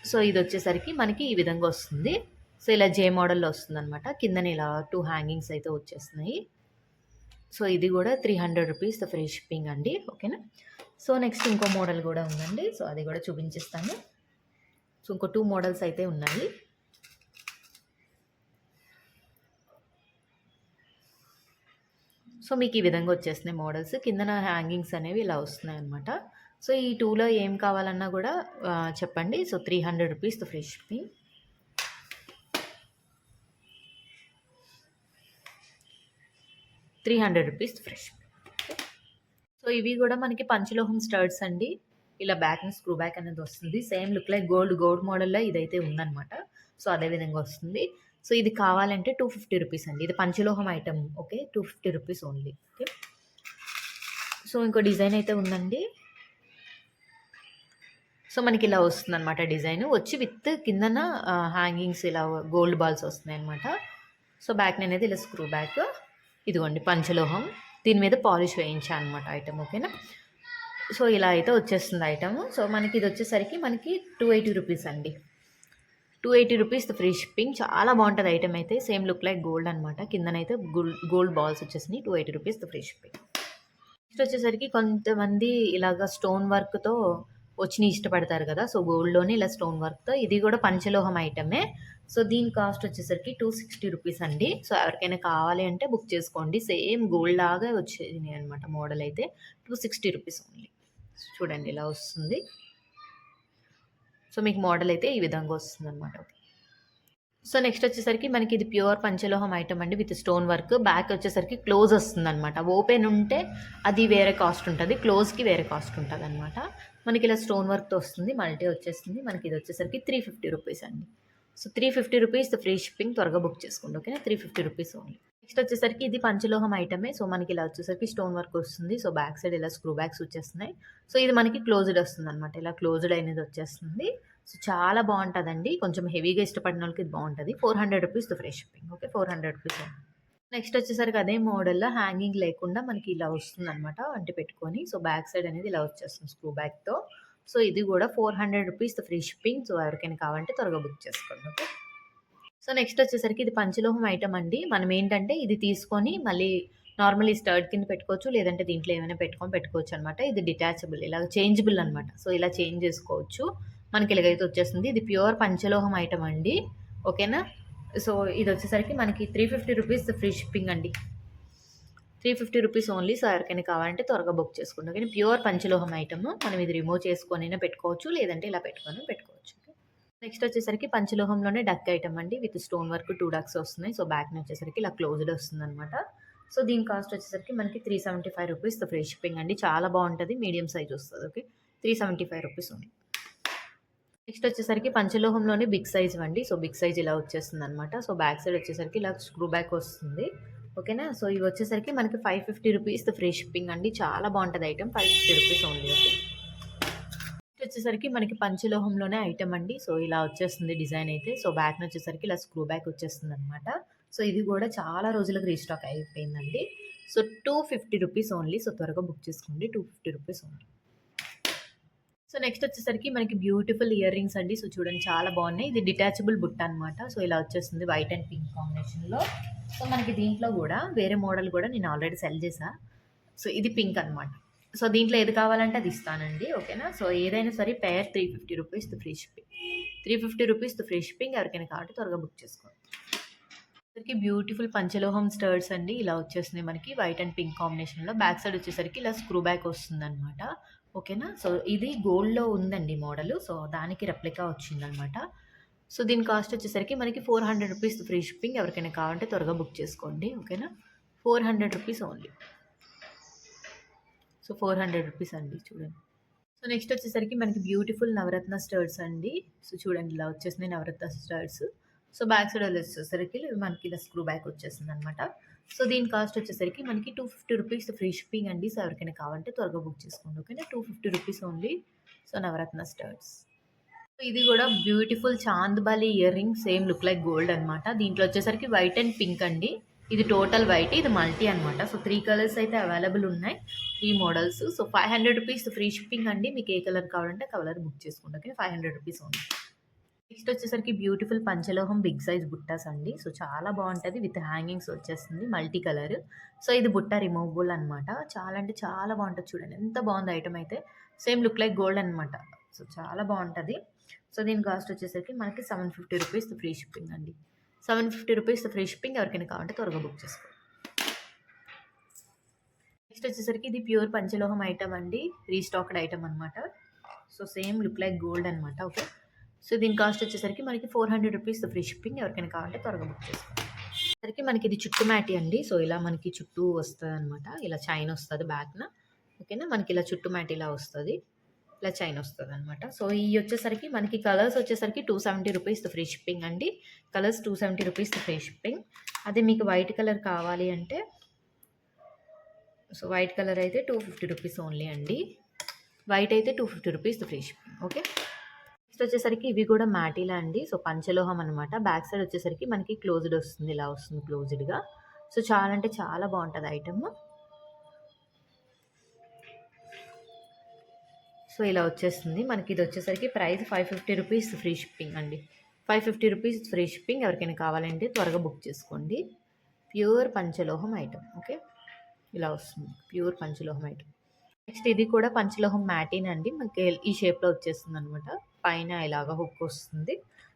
సో, ఇదొచ్చేసరికి మనకి ఈ విధంగా వస్తుంది. సో, ఇలా జే మోడల్‌లో వస్తుందనమాట. కిందన ఇలా 2 హ్యాంగింగ్స్ అయితే వచ్చేస్తున్నాయి. సో, ఇది కూడా రూ. 300 ఫ్రీ షిప్పింగ్ అండి. ఓకేనా. సో, నెక్స్ట్ ఇంకో మోడల్ కూడా ఉందండి. సో, అది కూడా చూపించేస్తాను. సో, ఇంకో 2 మోడల్స్ అయితే ఉన్నాయి. సో మీకు ఈ విధంగా వచ్చేస్తున్నాయి మోడల్స్. కిందన హ్యాంగింగ్స్ అనేవి ఇలా వస్తున్నాయన్నమాట. సో ఈ 2లో ఏం కావాలన్నా కూడా చెప్పండి. So 300 rupees free shipping. 300 rupees free shipping. So ఇవి కూడా మనకి పంచలోహం స్టడ్స్ అండి. ఇలా బ్యాక్‌ని స్క్రూ బ్యాక్ అనేది వస్తుంది. సేమ్ లుక్ లైక్ గోల్డ్ మోడల్‌లో ఇదైతే ఉందన్నమాట. సో అదే విధంగా వస్తుంది. సో ఇది కావాలంటే 250 రూపీస్ అండి. ఇది panchaloham item. Okay. 250 rupees only. Okay. So ఇంకో డిజైన్ అయితే ఉందండి. సో మనకి ఇలా వస్తుందన్నమాట డిజైన్. వచ్చి విత్ కిందన హ్యాంగింగ్స్ ఇలా గోల్డ్ బాల్స్ వస్తున్నాయన్నమాట. సో బ్యాక్‌ని అనేది ఇలా స్క్రూ బ్యాక్. ఇదిగోండి పంచలోహం. దీని మీద పాలిష్ వేయించా అనమాట ఐటమ్. ఓకేనా. సో ఇలా అయితే వచ్చేస్తుంది ఐటమ్. సో మనకి ఇది వచ్చేసరికి మనకి 280 రూపీస్ అండి. 280 రూపీస్ ఫ్రీ షిప్పింగ్. చాలా బాగుంటుంది ఐటమ్ అయితే. సేమ్ లుక్ లైక్ గోల్డ్ అనమాట. కిందనైతే గోల్డ్ బాల్స్ వచ్చేసినాయి. 280 రూపీస్ ఫ్రీ షిప్పింగ్. నెక్స్ట్ వచ్చేసరికి కొంతమంది ఇలాగ స్టోన్ వర్క్తో వచ్చినవి ఇష్టపడతారు కదా. సో గోల్డ్లోనే ఇలా స్టోన్ వర్క్తో. ఇది కూడా పంచలోహం ఐటమే. సో దీని కాస్ట్ వచ్చేసరికి 260 రూపీస్ అండి. సో ఎవరికైనా కావాలి అంటే బుక్ చేసుకోండి. సేమ్ గోల్డ్ లాగా వచ్చేది అనమాట మోడల్ అయితే. 260 రూపీస్ ఓన్లీ. చూడండి ఇలా వస్తుంది. సో మీకు మోడల్ అయితే ఈ విధంగా వస్తుంది అనమాట. సో నెక్స్ట్ వచ్చేసరికి మనకి ఇది ప్యూర్ పంచలోహం ఐటమ్ అండి విత్ స్టోన్ వర్క్. బ్యాక్ వచ్చేసరికి క్లోజ్ వస్తుంది అనమాట. ఓపెన్ ఉంటే అది వేరే కాస్ట్ ఉంటుంది, క్లోజ్కి వేరే కాస్ట్ ఉంటుంది అనమాట. మనకి ఇలా స్టోన్ వర్క్తో వస్తుంది. మల్టీ వచ్చేస్తుంది. మనకి ఇది వచ్చేసరికి 350 రూపీస్ అండి. So 350 rupees free shipping. త్వరగా బుక్ చేసుకోండి. ఓకేనా. 350 రూపీస్ ఓన్లీ. నెక్స్ట్ వచ్చేసరికి ఇది పంచలోహం ఐటమే. సో మనకి ఇలా వచ్చేసరికి స్టోన్ వర్క్ వస్తుంది. సో బ్యాక్ సైడ్ ఇలా స్క్రూ బ్యాక్స్ వచ్చేస్తున్నాయి. సో ఇది మనకి క్లోజ్డ్ వస్తుంది అనమాట. ఇలా క్లోజ్డ్ అనేది వచ్చేస్తుంది. సో చాలా బాగుంటుందండి. కొంచెం హెవీగా ఇష్టపడిన వాళ్ళకి ఇది బాగుంటుంది. 400 rupees free shipping. Okay. 400 rupees. Next వచ్చేసరికి అదే మోడల్లో హ్యాంగింగ్ లేకుండా మనకి ఇలా వస్తుంది అనమాట. అంటి పెట్టుకొని. సో బ్యాక్ సైడ్ అనేది ఇలా వచ్చేస్తుంది స్క్రూ బ్యాక్తో. సో ఇది కూడా 400 రూపీస్ ఫ్రీ షిప్పింగ్. సో ఎవరికైనా కావాలంటే త్వరగా బుక్ చేసుకోండి. ఓకే. సో నెక్స్ట్ వచ్చేసరికి ఇది పంచలోహం ఐటమ్ అండి. మనం ఏంటంటే ఇది తీసుకొని మళ్ళీ నార్మల్ ఈ స్టర్డ్ కింద పెట్టుకోవచ్చు, లేదంటే దీంట్లో ఏమైనా పెట్టుకోవచ్చు అనమాట. ఇది డిటాచబుల్, ఇలా చేంజబుల్ అనమాట. సో ఇలా చేంజ్ చేసుకోవచ్చు. మనకి ఇలాగైతే వచ్చేస్తుంది. ఇది ప్యూర్ పంచలోహం ఐటమ్ అండి. ఓకేనా. సో ఇది వచ్చేసరికి మనకి 350 రూపీస్ ఫ్రీ షిప్పింగ్ అండి. 350 రూపీస్ ఓన్లీ. సో ఎవరికైనా కావాలంటే త్వరగా బుక్ చేసుకోండి. కానీ ప్యూర్ పంచలోహం ఐటమ్. మనం ఇది రిమూవ్ చేసుకొని పెట్టుకోవచ్చు, లేదంటే ఇలా పెట్టుకోవచ్చు. నెక్స్ట్ వచ్చేసరికి పంచలోహంలోనే డక్ ఐటమ్ అండి విత్ స్టోన్ వర్క్ 2 డక్స్ వస్తున్నాయి. సో బ్యాక్ని వచ్చేసరికి ఇలా క్లోజ్డ్ వస్తుంది అనమాట. సో దీని కాస్ట్ వచ్చేసరికి మనకి 375 రూపీస్ ఫ్రీ షిప్పింగ్ అండి. చాలా బాగుంటుంది. మీడియం సైజ్ వస్తుంది. ఓకే. 375 రూపీస్ ఉంది. నెక్స్ట్ వచ్చేసరికి పంచలోహంలోనే బిగ్ సైజ్ అండి. సో బిగ్ సైజ్ ఇలా వచ్చేస్తుంది అనమాట. సో బ్యాక్ సైడ్ వచ్చేసరికి ఇలా స్క్రూ బ్యాక్ వస్తుంది. ఓకేనా. సో ఇవి వచ్చేసరికి మనకి 550 రూపీస్ ఫ్రీ షిప్పింగ్ అండి. చాలా బాగుంటుంది ఐటమ్. 550 rupees only. ఓకే. వచ్చేసరికి మనకి పంచలోహంలోనే ఐటమ్ అండి. సో ఇలా వచ్చేస్తుంది డిజైన్ అయితే. సో బ్యాక్ వచ్చేసరికి ఇలా స్క్రూ బ్యాక్ వచ్చేస్తుంది అనమాట. సో ఇది కూడా చాలా రోజులకు రీస్టాక్ అయిపోయిందండి. So 250 rupees only. సో త్వరగా బుక్ చేసుకోండి. 250 రూపీస్ ఓన్లీ. సో నెక్స్ట్ వచ్చేసరికి మనకి బ్యూటిఫుల్ ఇయర్ రింగ్స్ అండి. సో చూడండి చాలా బాగున్నాయి. ఇది డిటాచబుల్ బుట్ట అనమాట. సో ఇలా వచ్చేస్తుంది వైట్ అండ్ పింక్ కాంబినేషన్లో. సో మనకి దీంట్లో కూడా వేరే మోడల్ కూడా నేను ఆల్రెడీ సెల్ చేసా. సో ఇది పింక్ అనమాట. సో దీంట్లో ఏది కావాలంటే అది ఇస్తానండి. ఓకేనా. సో ఏదైనా సరే పేర్ 350 rupees free shipping. 350 rupees free shipping. ఎవరికైనా కాబట్టి త్వరగా బుక్ చేసుకోండి. వచ్చేసరికి బ్యూటిఫుల్ పంచలోహం స్టర్డ్స్ అండి. ఇలా వచ్చేస్తుంది మనకి వైట్ అండ్ పింక్ కాంబినేషన్లో. బ్యాక్ సైడ్ వచ్చేసరికి ఇలా స్క్రూ బ్యాక్ వస్తుంది అనమాట. ఓకేనా. సో ఇది గోల్డ్లో ఉందండి మోడల్. సో దానికి రెప్లికా వచ్చిందనమాట. సో దీని కాస్ట్ వచ్చేసరికి మనకి 400 రూపీస్ ఫ్రీ షిప్పింగ్. ఎవరికైనా కావాలంటే త్వరగా బుక్ చేసుకోండి. ఓకేనా. 400 రూపీస్ ఓన్లీ. సో 400 రూపీస్ అండి. చూడండి. సో నెక్స్ట్ వచ్చేసరికి మనకి బ్యూటిఫుల్ నవరత్న స్టర్డ్స్ అండి. సో చూడండి ఇలా వచ్చేసినాయి నవరత్న స్టర్డ్స్. సో బ్యాక్ సైడ్ వచ్చేసరికి మనకి ఇలా స్క్రూ బ్యాక్ వచ్చేస్తుంది అనమాట. సో దీని కాస్ట్ వచ్చేసరికి మనకి 250 రూపీస్ ఫ్రీ షిప్పింగ్ అండి. సో ఎవరికైనా కావాలంటే త్వరగా బుక్ చేసుకోండి. ఓకేనా. 250 రూపీస్ ఓన్లీ. సో నవరత్న స్టర్డ్స్. ఇది కూడా beautiful chandbali ear ring. Same look like gold అనమాట. దీంట్లో వచ్చేసరికి వైట్ అండ్ పింక్ అండి. ఇది టోటల్ వైట్, ఇది మల్టీ అనమాట. సో 3 కలర్స్ అయితే అవైలబుల్ ఉన్నాయి. 3 models. So 500 rupees free shipping అండి. మీకు ఏ కలర్ కావాలంటే కలర్ బుక్ చేసుకోండి. ఓకే. 500 rupees only. నెక్స్ట్ వచ్చేసరికి బ్యూటిఫుల్ పంచలోహం బిగ్ సైజ్ బుట్టాస్ అండి. సో చాలా బాగుంటుంది. విత్ హ్యాంగింగ్స్ వచ్చేస్తుంది మల్టీ కలర్. సో ఇది బుట్ట రిమూవబుల్ అనమాట. చాలా అంటే చాలా బాగుంటుంది. చూడండి ఎంత బాగుంది ఐటమ్ అయితే. సేమ్ లుక్ లైక్ గోల్డ్ అనమాట. సో చాలా బాగుంటుంది. సో దీని కాస్ట్ వచ్చేసరికి మనకి 750 రూపీస్ ఫ్రీ షిప్పింగ్ అండి. 750 రూపీస్ ఫ్రీ షిప్పింగ్. ఎవరికైనా కావాలంటే త్వరగా బుక్ చేసుకోండి. నెక్స్ట్ వచ్చేసరికి ఇది ప్యూర్ పంచలోహం ఐటమ్ అండి. రీస్టాక్డ్ ఐటమ్ అనమాట. So same look like gold అనమాట. ఓకే. సో దీని కాస్ట్ వచ్చేసరికి మనకి 400 రూపీస్ ఫ్రీ షిప్పింగ్. ఎవరికైనా కావాలంటే త్వరగా బుక్ చేసుకోండి. సరికి మనకి ఇది చుట్టు మ్యాటీ అండి. సో ఇలా మనకి చుట్టూ వస్తదనమాట. ఇలా చైన్ వస్తది బ్యాక్‌న. ఓకేనా. మనకి ఇలా చుట్టు మ్యాట్ ఇలా వస్తది. ఇలా చైన్ వస్తదనమాట. సో ఇయి వచ్చేసరికి మనకి కలర్స్ వచ్చేసరికి 270 రూపీస్ ఫ్రీ షిప్పింగ్ అండి. Colours 270 rupees free shipping. అదే మీకు వైట్ కలర్ కావాలి అంటే సో వైట్ కలర్ అయితే 250 రూపీస్ ఓన్లీ అండి. వైట్ అయితే 250 rupees free shipping. Okay. Next వచ్చేసరికి ఇవి కూడా మ్యాటీలా అండి. సో పంచలోహం అనమాట. బ్యాక్ సైడ్ వచ్చేసరికి మనకి క్లోజ్డ్ వస్తుంది. ఇలా వస్తుంది క్లోజ్డ్‌గా. సో చాలా అంటే చాలా బావుంటది ఐటెమ్. సో ఇలా వచ్చేస్తుంది. మనకి ఇది వచ్చేసరికి ప్రైస్ 550 రూపీస్ ఫ్రీ షిప్పింగ్ అండి. 550 రూపీస్ ఫ్రీ షిప్పింగ్. ఎవరికైనా కావాలంటే త్వరగా బుక్ చేసుకోండి. Pure panchaloham item. ఓకే. ఇలా వస్తుంది. Pure panchaloham item. నెక్స్ట్ ఇది కూడా పంచలోహం మ్యాటీన్ అండి. మనకి ఈ షేప్‌లో వచ్చేస్తుందనమాట. పైన ఇలాగ హుక్ వస్తుంది.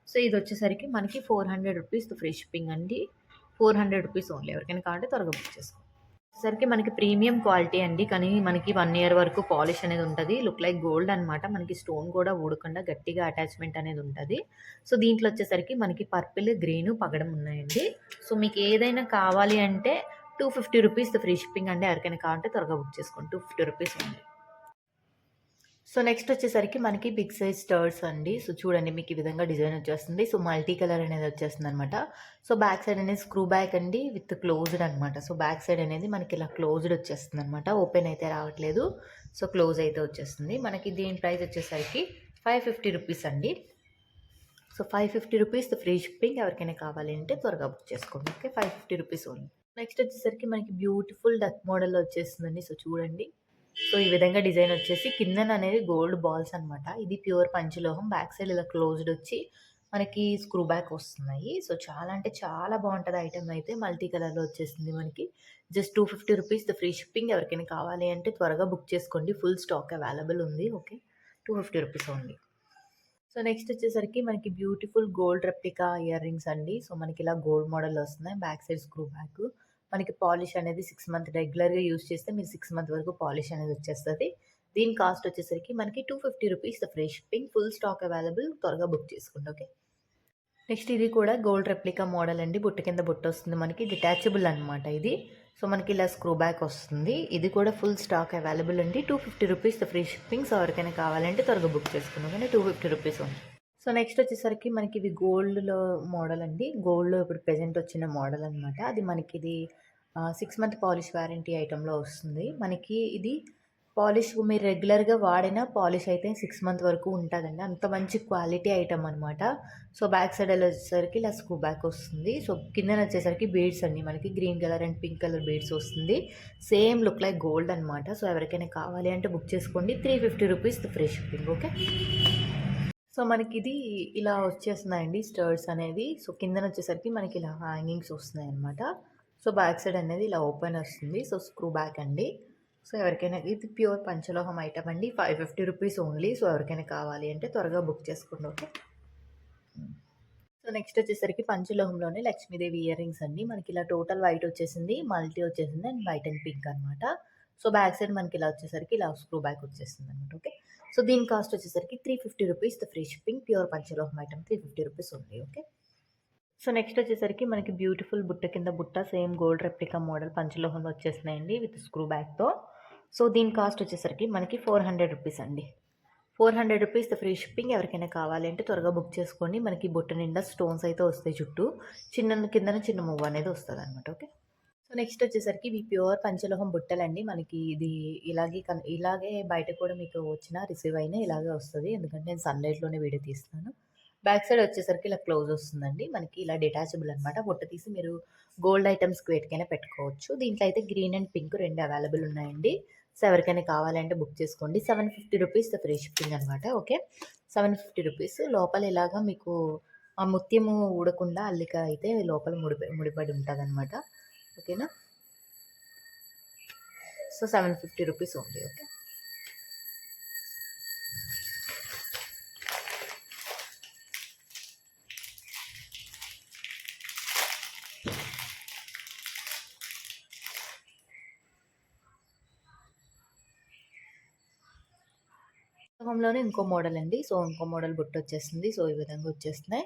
సో ఇది వచ్చేసరికి మనకి 400 రూపీస్ ఫ్రీ షిప్పింగ్ అండి. 400 రూపీస్ ఓన్లీ. ఎవరికైనా కావాలంటే త్వరగా బుక్ చేసుకోండి. వచ్చేసరికి మనకి ప్రీమియం క్వాలిటీ అండి. కానీ మనకి 1 ఇయర్ వరకు పాలిష్ అనేది ఉంటది. లుక్ లైక్ గోల్డ్ అనమాట. మనకి స్టోన్ కూడా ఊడకుండా గట్టిగా అటాచ్‌మెంట్ అనేది ఉంటది. సో దీంట్లో వచ్చేసరికి మనకి పర్పుల్, గ్రీను, పగడం ఉన్నాయండి. సో మీకు ఏదైనా కావాలి అంటే 250 రూపీస్ ఫ్రీ షిప్పింగ్ అండి. ఎవరికైనా కావాలంటే త్వరగా బుక్ చేసుకోండి. 250 రూపీస్ ఓన్లీ. సో నెక్స్ట్ వచ్చేసరికి మనకి బిగ్ సైజ్ స్టర్స్ అండి. సో చూడండి మీకు ఈ విధంగా డిజైన్ వచ్చేస్తుంది. సో మల్టీ కలర్ అనేది వచ్చేస్తుందనమాట. సో బ్యాక్ సైడ్ అనేది స్క్రూ బ్యాక్ అండి విత్ క్లోజ్డ్ అనమాట. సో బ్యాక్ సైడ్ అనేది మనకి ఇలా క్లోజ్డ్ వచ్చేస్తుందనమాట. ఓపెన్ అయితే రావట్లేదు. సో క్లోజ్ అయితే వచ్చేస్తుంది. మనకి దీని ప్రైస్ వచ్చేసరికి 550 రూపీస్ అండి. So 550 rupees free shipping. ఎవరికైనా కావాలి అంటే త్వరగా బుక్ చేసుకోండి. ఓకే. 550 rupees only. నెక్స్ట్ వచ్చేసరికి మనకి బ్యూటిఫుల్ డక్ మోడల్‌లో వచ్చేస్తుందండి. సో చూడండి. సో ఈ విధంగా డిజైన్ వచ్చేసి కిందన అనేది గోల్డ్ బాల్స్ అనమాట. ఇది ప్యూర్ పంచలోహం. బ్యాక్ సైడ్ ఇలా క్లోజ్డ్ వచ్చి మనకి స్క్రూ బ్యాక్ వస్తున్నాయి. సో చాలా అంటే చాలా బావుంటది ఐటెమ్ అయితే. మల్టీ కలర్‌లో వచ్చేసింది మనకి. Just 250 rupees free shipping. ఎవరికైనా కావాలి అంటే త్వరగా బుక్ చేసుకోండి. ఫుల్ స్టాక్ అవైలబుల్ ఉంది. Okay. 250 rupees only. So next వచ్చేసరికి మనకి beautiful gold replica ear rings అండి. సో మనకి ఇలా గోల్డ్ మోడల్ వస్తున్నాయి. Back side screw back. మనకి పాలిష్ అనేది 6 మంత్ రెగ్యులర్‌గా యూజ్ చేస్తే మీరు 6 మంత్ వరకు పాలిష్ అనేది వచ్చేస్తది. దీని కాస్ట్ వచ్చేసరికి మనకి 250 rupees free shipping. Full stock available. త్వరగా బుక్ చేసుకోండి. ఓకే. నెక్స్ట్ ఇది కూడా గోల్డ్ రెప్లికా మోడల్ అండి. బుట్ట కింద బుట్ట వస్తుంది మనకి. డిటాచబుల్ అనమాట ఇది. సో మనకి ఇలా స్క్రూ బ్యాక్ వస్తుంది. ఇది కూడా ఫుల్ స్టాక్ అవైలబుల్ అండి. 250 రూపీస్ ఫ్రీ షిప్పింగ్. సో ఎవరికైనా కావాలంటే త్వరగా బుక్ చేసుకుందాం. కానీ 250 రూపీస్ ఉంది. సో నెక్స్ట్ వచ్చేసరికి మనకి ఇవి గోల్డ్‌లో మోడల్ అండి. గోల్డ్‌లో ఇప్పుడు ప్రెజెంట్ వచ్చిన మోడల్ అనమాట. అది మనకి ఇది 6 మంత్ పాలిష్ వారంటీ ఐటెమ్‌లో వస్తుంది. మనకి ఇది పాలిష్ మీరు రెగ్యులర్‌గా వాడిన పాలిష్ అయితే 6 మంత్ వరకు ఉంటదండి. అంత మంచి క్వాలిటీ ఐటెమ్ అనమాట. సో బ్యాక్ సైడ్ ఇలా వచ్చేసరికి ఇలా స్క్రూ బ్యాక్ వస్తుంది. సో కిందన వచ్చేసరికి బీడ్స్ అండి. మనకి green colour and pink colour beads వస్తుంది. సేమ్ లుక్ లైక్ గోల్డ్ అనమాట. సో ఎవరికైనా కావాలి అంటే బుక్ చేసుకోండి. 350 rupees free shipping. Okay. So మనకిది ఇలా వచ్చేస్తున్నాయండి స్టర్స్ అనేది. సో కిందన వచ్చేసరికి మనకి ఇలా హ్యాంగింగ్స్ వస్తున్నాయన్నమాట. సో బ్యాక్ సైడ్ అనేది ఇలా ఓపెన్ వస్తుంది. సో స్క్రూ బ్యాక్ అండి. సో ఎవరికైనా ఇది ప్యూర్ పంచలోహం ఐటమ్ అండి. 550 రూపీస్ ఓన్లీ. సో ఎవరికైనా కావాలి అంటే త్వరగా బుక్ చేసుకోండి. ఓకే. సో నెక్స్ట్ వచ్చేసరికి పంచలోహంలోనే లక్ష్మీదేవి ఇయర్ రింగ్స్ అండి. మనకి ఇలా టోటల్ వైట్ వచ్చేసింది, మల్టీ వచ్చేసింది అండ్ వైట్ అండ్ పింక్ అనమాట. సో బ్యాక్ సైడ్ మనకి ఇలా వచ్చేసరికి ఇలా స్క్రూ బ్యాక్ వచ్చేసింది అనమాట. ఓకే. సో దీని కాస్ట్ వచ్చేసరికి 350 rupees free shipping. Pure panchaloham item 350 rupees only. Okay. So next వచ్చేసరికి మనకి బ్యూటిఫుల్ బుట్ట కింద బుట్ట సేమ్ గోల్డ్ రెప్లికా మోడల్ పంచలోహంలో వచ్చేస్తున్నాయండి విత్ స్క్రూ బ్యాక్తో. సో దీని కాస్ట్ వచ్చేసరికి మనకి 400 రూపీస్ అండి. 400 రూపీస్ ఫ్రీ షిప్పింగ్. ఎవరికైనా కావాలి అంటే త్వరగా బుక్ చేసుకోండి. మనకి బుట్ట నిండా స్టోన్స్ అయితే వస్తాయి చుట్టూ. కిందన చిన్న మువ్వ అనేది వస్తుంది అనమాట. ఓకే. సో నెక్స్ట్ వచ్చేసరికి ఇవి ప్యూర్ పంచలోహం బుట్టలండి. మనకి ఇది ఇలాగే బయట కూడా మీకు వచ్చిన రిసీవ్ అయినా ఇలాగే వస్తుంది. ఎందుకంటే నేను సన్లైట్లోనే వీడియో తీస్తున్నాను. బ్యాక్ సైడ్ వచ్చేసరికి ఇలా క్లోజ్ వస్తుందండి. మనకి ఇలా డిటాచబుల్ అనమాట. బుట్ట తీసి మీరు గోల్డ్ ఐటమ్స్కి వేటికైనా పెట్టుకోవచ్చు. దీంట్లో అయితే గ్రీన్ అండ్ పింక్ 2 అవైలబుల్ ఉన్నాయండి. సో ఎవరికైనా కావాలంటే బుక్ చేసుకోండి. 750 రూపీస్ ఫ్రీ షిప్పింగ్ అనమాట. ఓకే. 750 రూపీస్. లోపల ఇలాగా మీకు ఆ ముత్యము ఊడకుండా అల్లిక అయితే లోపల ముడిపడి ఉంటుందన్నమాట. ఓకేనా. So 750 rupees only. ఓకే. హోమ్‌లోనే ఇంకో మోడల్ అండి. సో, ఇంకో మోడల్ బుట్టొచ్చేస్తుంది. సో, ఈ విధంగా వచ్చేస్తున్నాయి.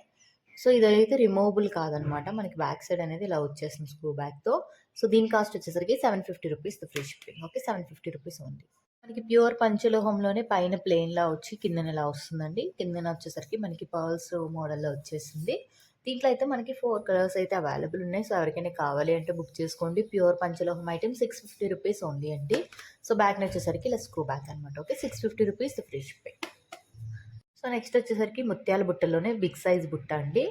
సో, ఇదైతే రిమూవబుల్ కాదనమాట. మనకి బ్యాక్ సైడ్ అనేది ఇలా వచ్చేస్తుంది స్క్రూ బ్యాక్‌తో. సో, దీని కాస్ట్ వచ్చేసరికి రూ. 750 ఫ్రీ షిప్పింగ్. ఓకే. రూ. 750 ఓన్లీ. మనకి ప్యూర్ పంచలోహంలోనే పైన ప్లెయిన్‌లా వచ్చి కిందన ఇలా వస్తుందండి. కిందన వచ్చేసరికి మనకి పర్ల్స్ మోడల్‌లో వచ్చేసింది. దీంట్లో అయితే మనకి 4 కలర్స్ అయితే అవైలబుల్ ఉన్నాయి. సో, ఎవరికైనా కావాలి అంటే బుక్ చేసుకోండి. ప్యూర్ పంచలోహం ఐటెమ్ రూ. 650 ఓన్లీ అండి. సో, బ్యాక్‌న వచ్చేసరికి ఇలా స్క్రూ బ్యాక్ అనమాట. ఓకే. రూ. 650 ఫ్రీ షిప్పింగ్. సో, నెక్స్ట్ వచ్చేసరికి ముత్యాల బుట్టలోనే బిగ్ సైజ్ బుట్ట అండి.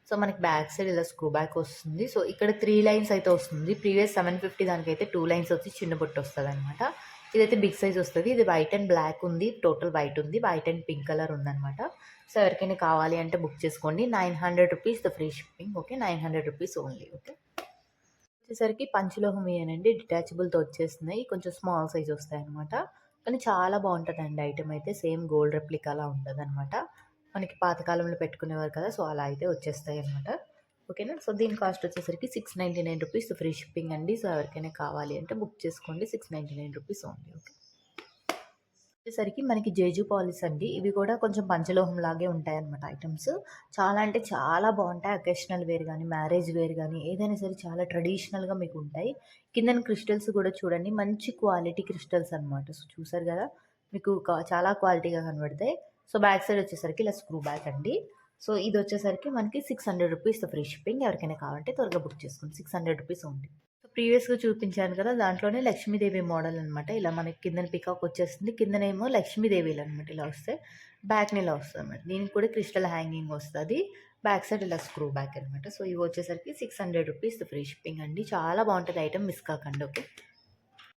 సో, మనకి బ్యాక్ సైడ్ ఇలా స్క్రూ బ్యాక్ వస్తుంది. సో, ఇక్కడ 3 లైన్స్ అయితే వస్తుంది. ప్రీవియస్ 750 దానికైతే 2 లైన్స్ వచ్చి చిన్న బుట్ట వస్తదనమాట. ఇదైతే బిగ్ సైజ్ వస్తది. ఇది వైట్ అండ్ బ్లాక్ ఉంది. టోటల్ వైట్ ఉంది. వైట్ అండ్ పింక్ కలర్ ఉందనమాట. సో, ఎవరికైనా కావాలి అంటే బుక్ చేసుకోండి. రూ. 900 ఫ్రీ షిప్పింగ్. ఓకే. రూ. 900 ఓన్లీ. ఓకే. వచ్చేసరికి పంచలోహం ఇయేనండి. డిటాచబుల్‌తో వచ్చేస్తున్నాయి. కొంచెం స్మాల్ సైజ్ వస్తాయన్నమాట. కానీ చాలా బావుంటదండి ఐటెమ్ అయితే. సేమ్ గోల్డ్ రెప్లికాలా ఉంటదనమాట. మనకి పాతకాలంలో పెట్టుకునేవారు కదా! సో, అలా అయితే వచ్చేస్తాయన్నమాట. ఓకేనా? సో, దీని కాస్ట్ వచ్చేసరికి రూ. 699 ఫ్రీ షిప్పింగ్ అండి. సో, ఎవరికైనా కావాలి అంటే బుక్ చేసుకోండి. రూ. 699 ఓన్లీ. ఓకే. వచ్చేసరికి మనకి జేజు పాలిస్ అండి. ఇవి కూడా కొంచెం పంచలోహం లాగే ఉంటాయన్నమాట ఐటెమ్స్. చాలా అంటే చాలా బావుంటాయి. అకేషనల్ వేర్ గానీ, మ్యారేజ్ వేర్ గానీ ఏదైనా సరే చాలా ట్రెడిషనల్‌గా మీకు ఉంటాయి. కిందన క్రిస్టల్స్ కూడా చూడండి మంచి క్వాలిటీ క్రిస్టల్స్ అనమాట. సో, చూసారు గదా! మీకు చాలా క్వాలిటీగా కనబడతాయి. సో, బ్యాక్ సైడ్ వచ్చేసరికి ఇలా స్క్రూ బ్యాక్ అండి. సో, ఇదొచ్చేసరికి మనకి రూ. 600 ఫ్రీ షిప్పింగ్. ఎవరికైనా కావాలంటే త్వరగా బుక్ చేసుకోండి. రూ. 600 ఓన్లీ. ప్రీవియస్‌గా చూపించాను కదా! దాంట్లోనే లక్ష్మీదేవి మోడల్ అనమాట. ఇలా మనకి కిందన పికాక్ వచ్చేస్తుంది. కిందనేమో లక్ష్మీదేవిలనమాట ఇలా వస్తాయి. బ్యాక్‌ని ఇలా వస్తదనమాట. దీనికి కూడా క్రిస్టల్ హ్యాంగింగ్ వస్తది. బ్యాక్ సైడ్ ఇలా స్క్రూ బ్యాక్ అనమాట. సో, ఇవి వచ్చేసరికి రూ. 600 ఫ్రీ షిప్పింగ్ అండి. చాలా బావుంటది ఐటెమ్ మిస్ కాకండి. ఓకే.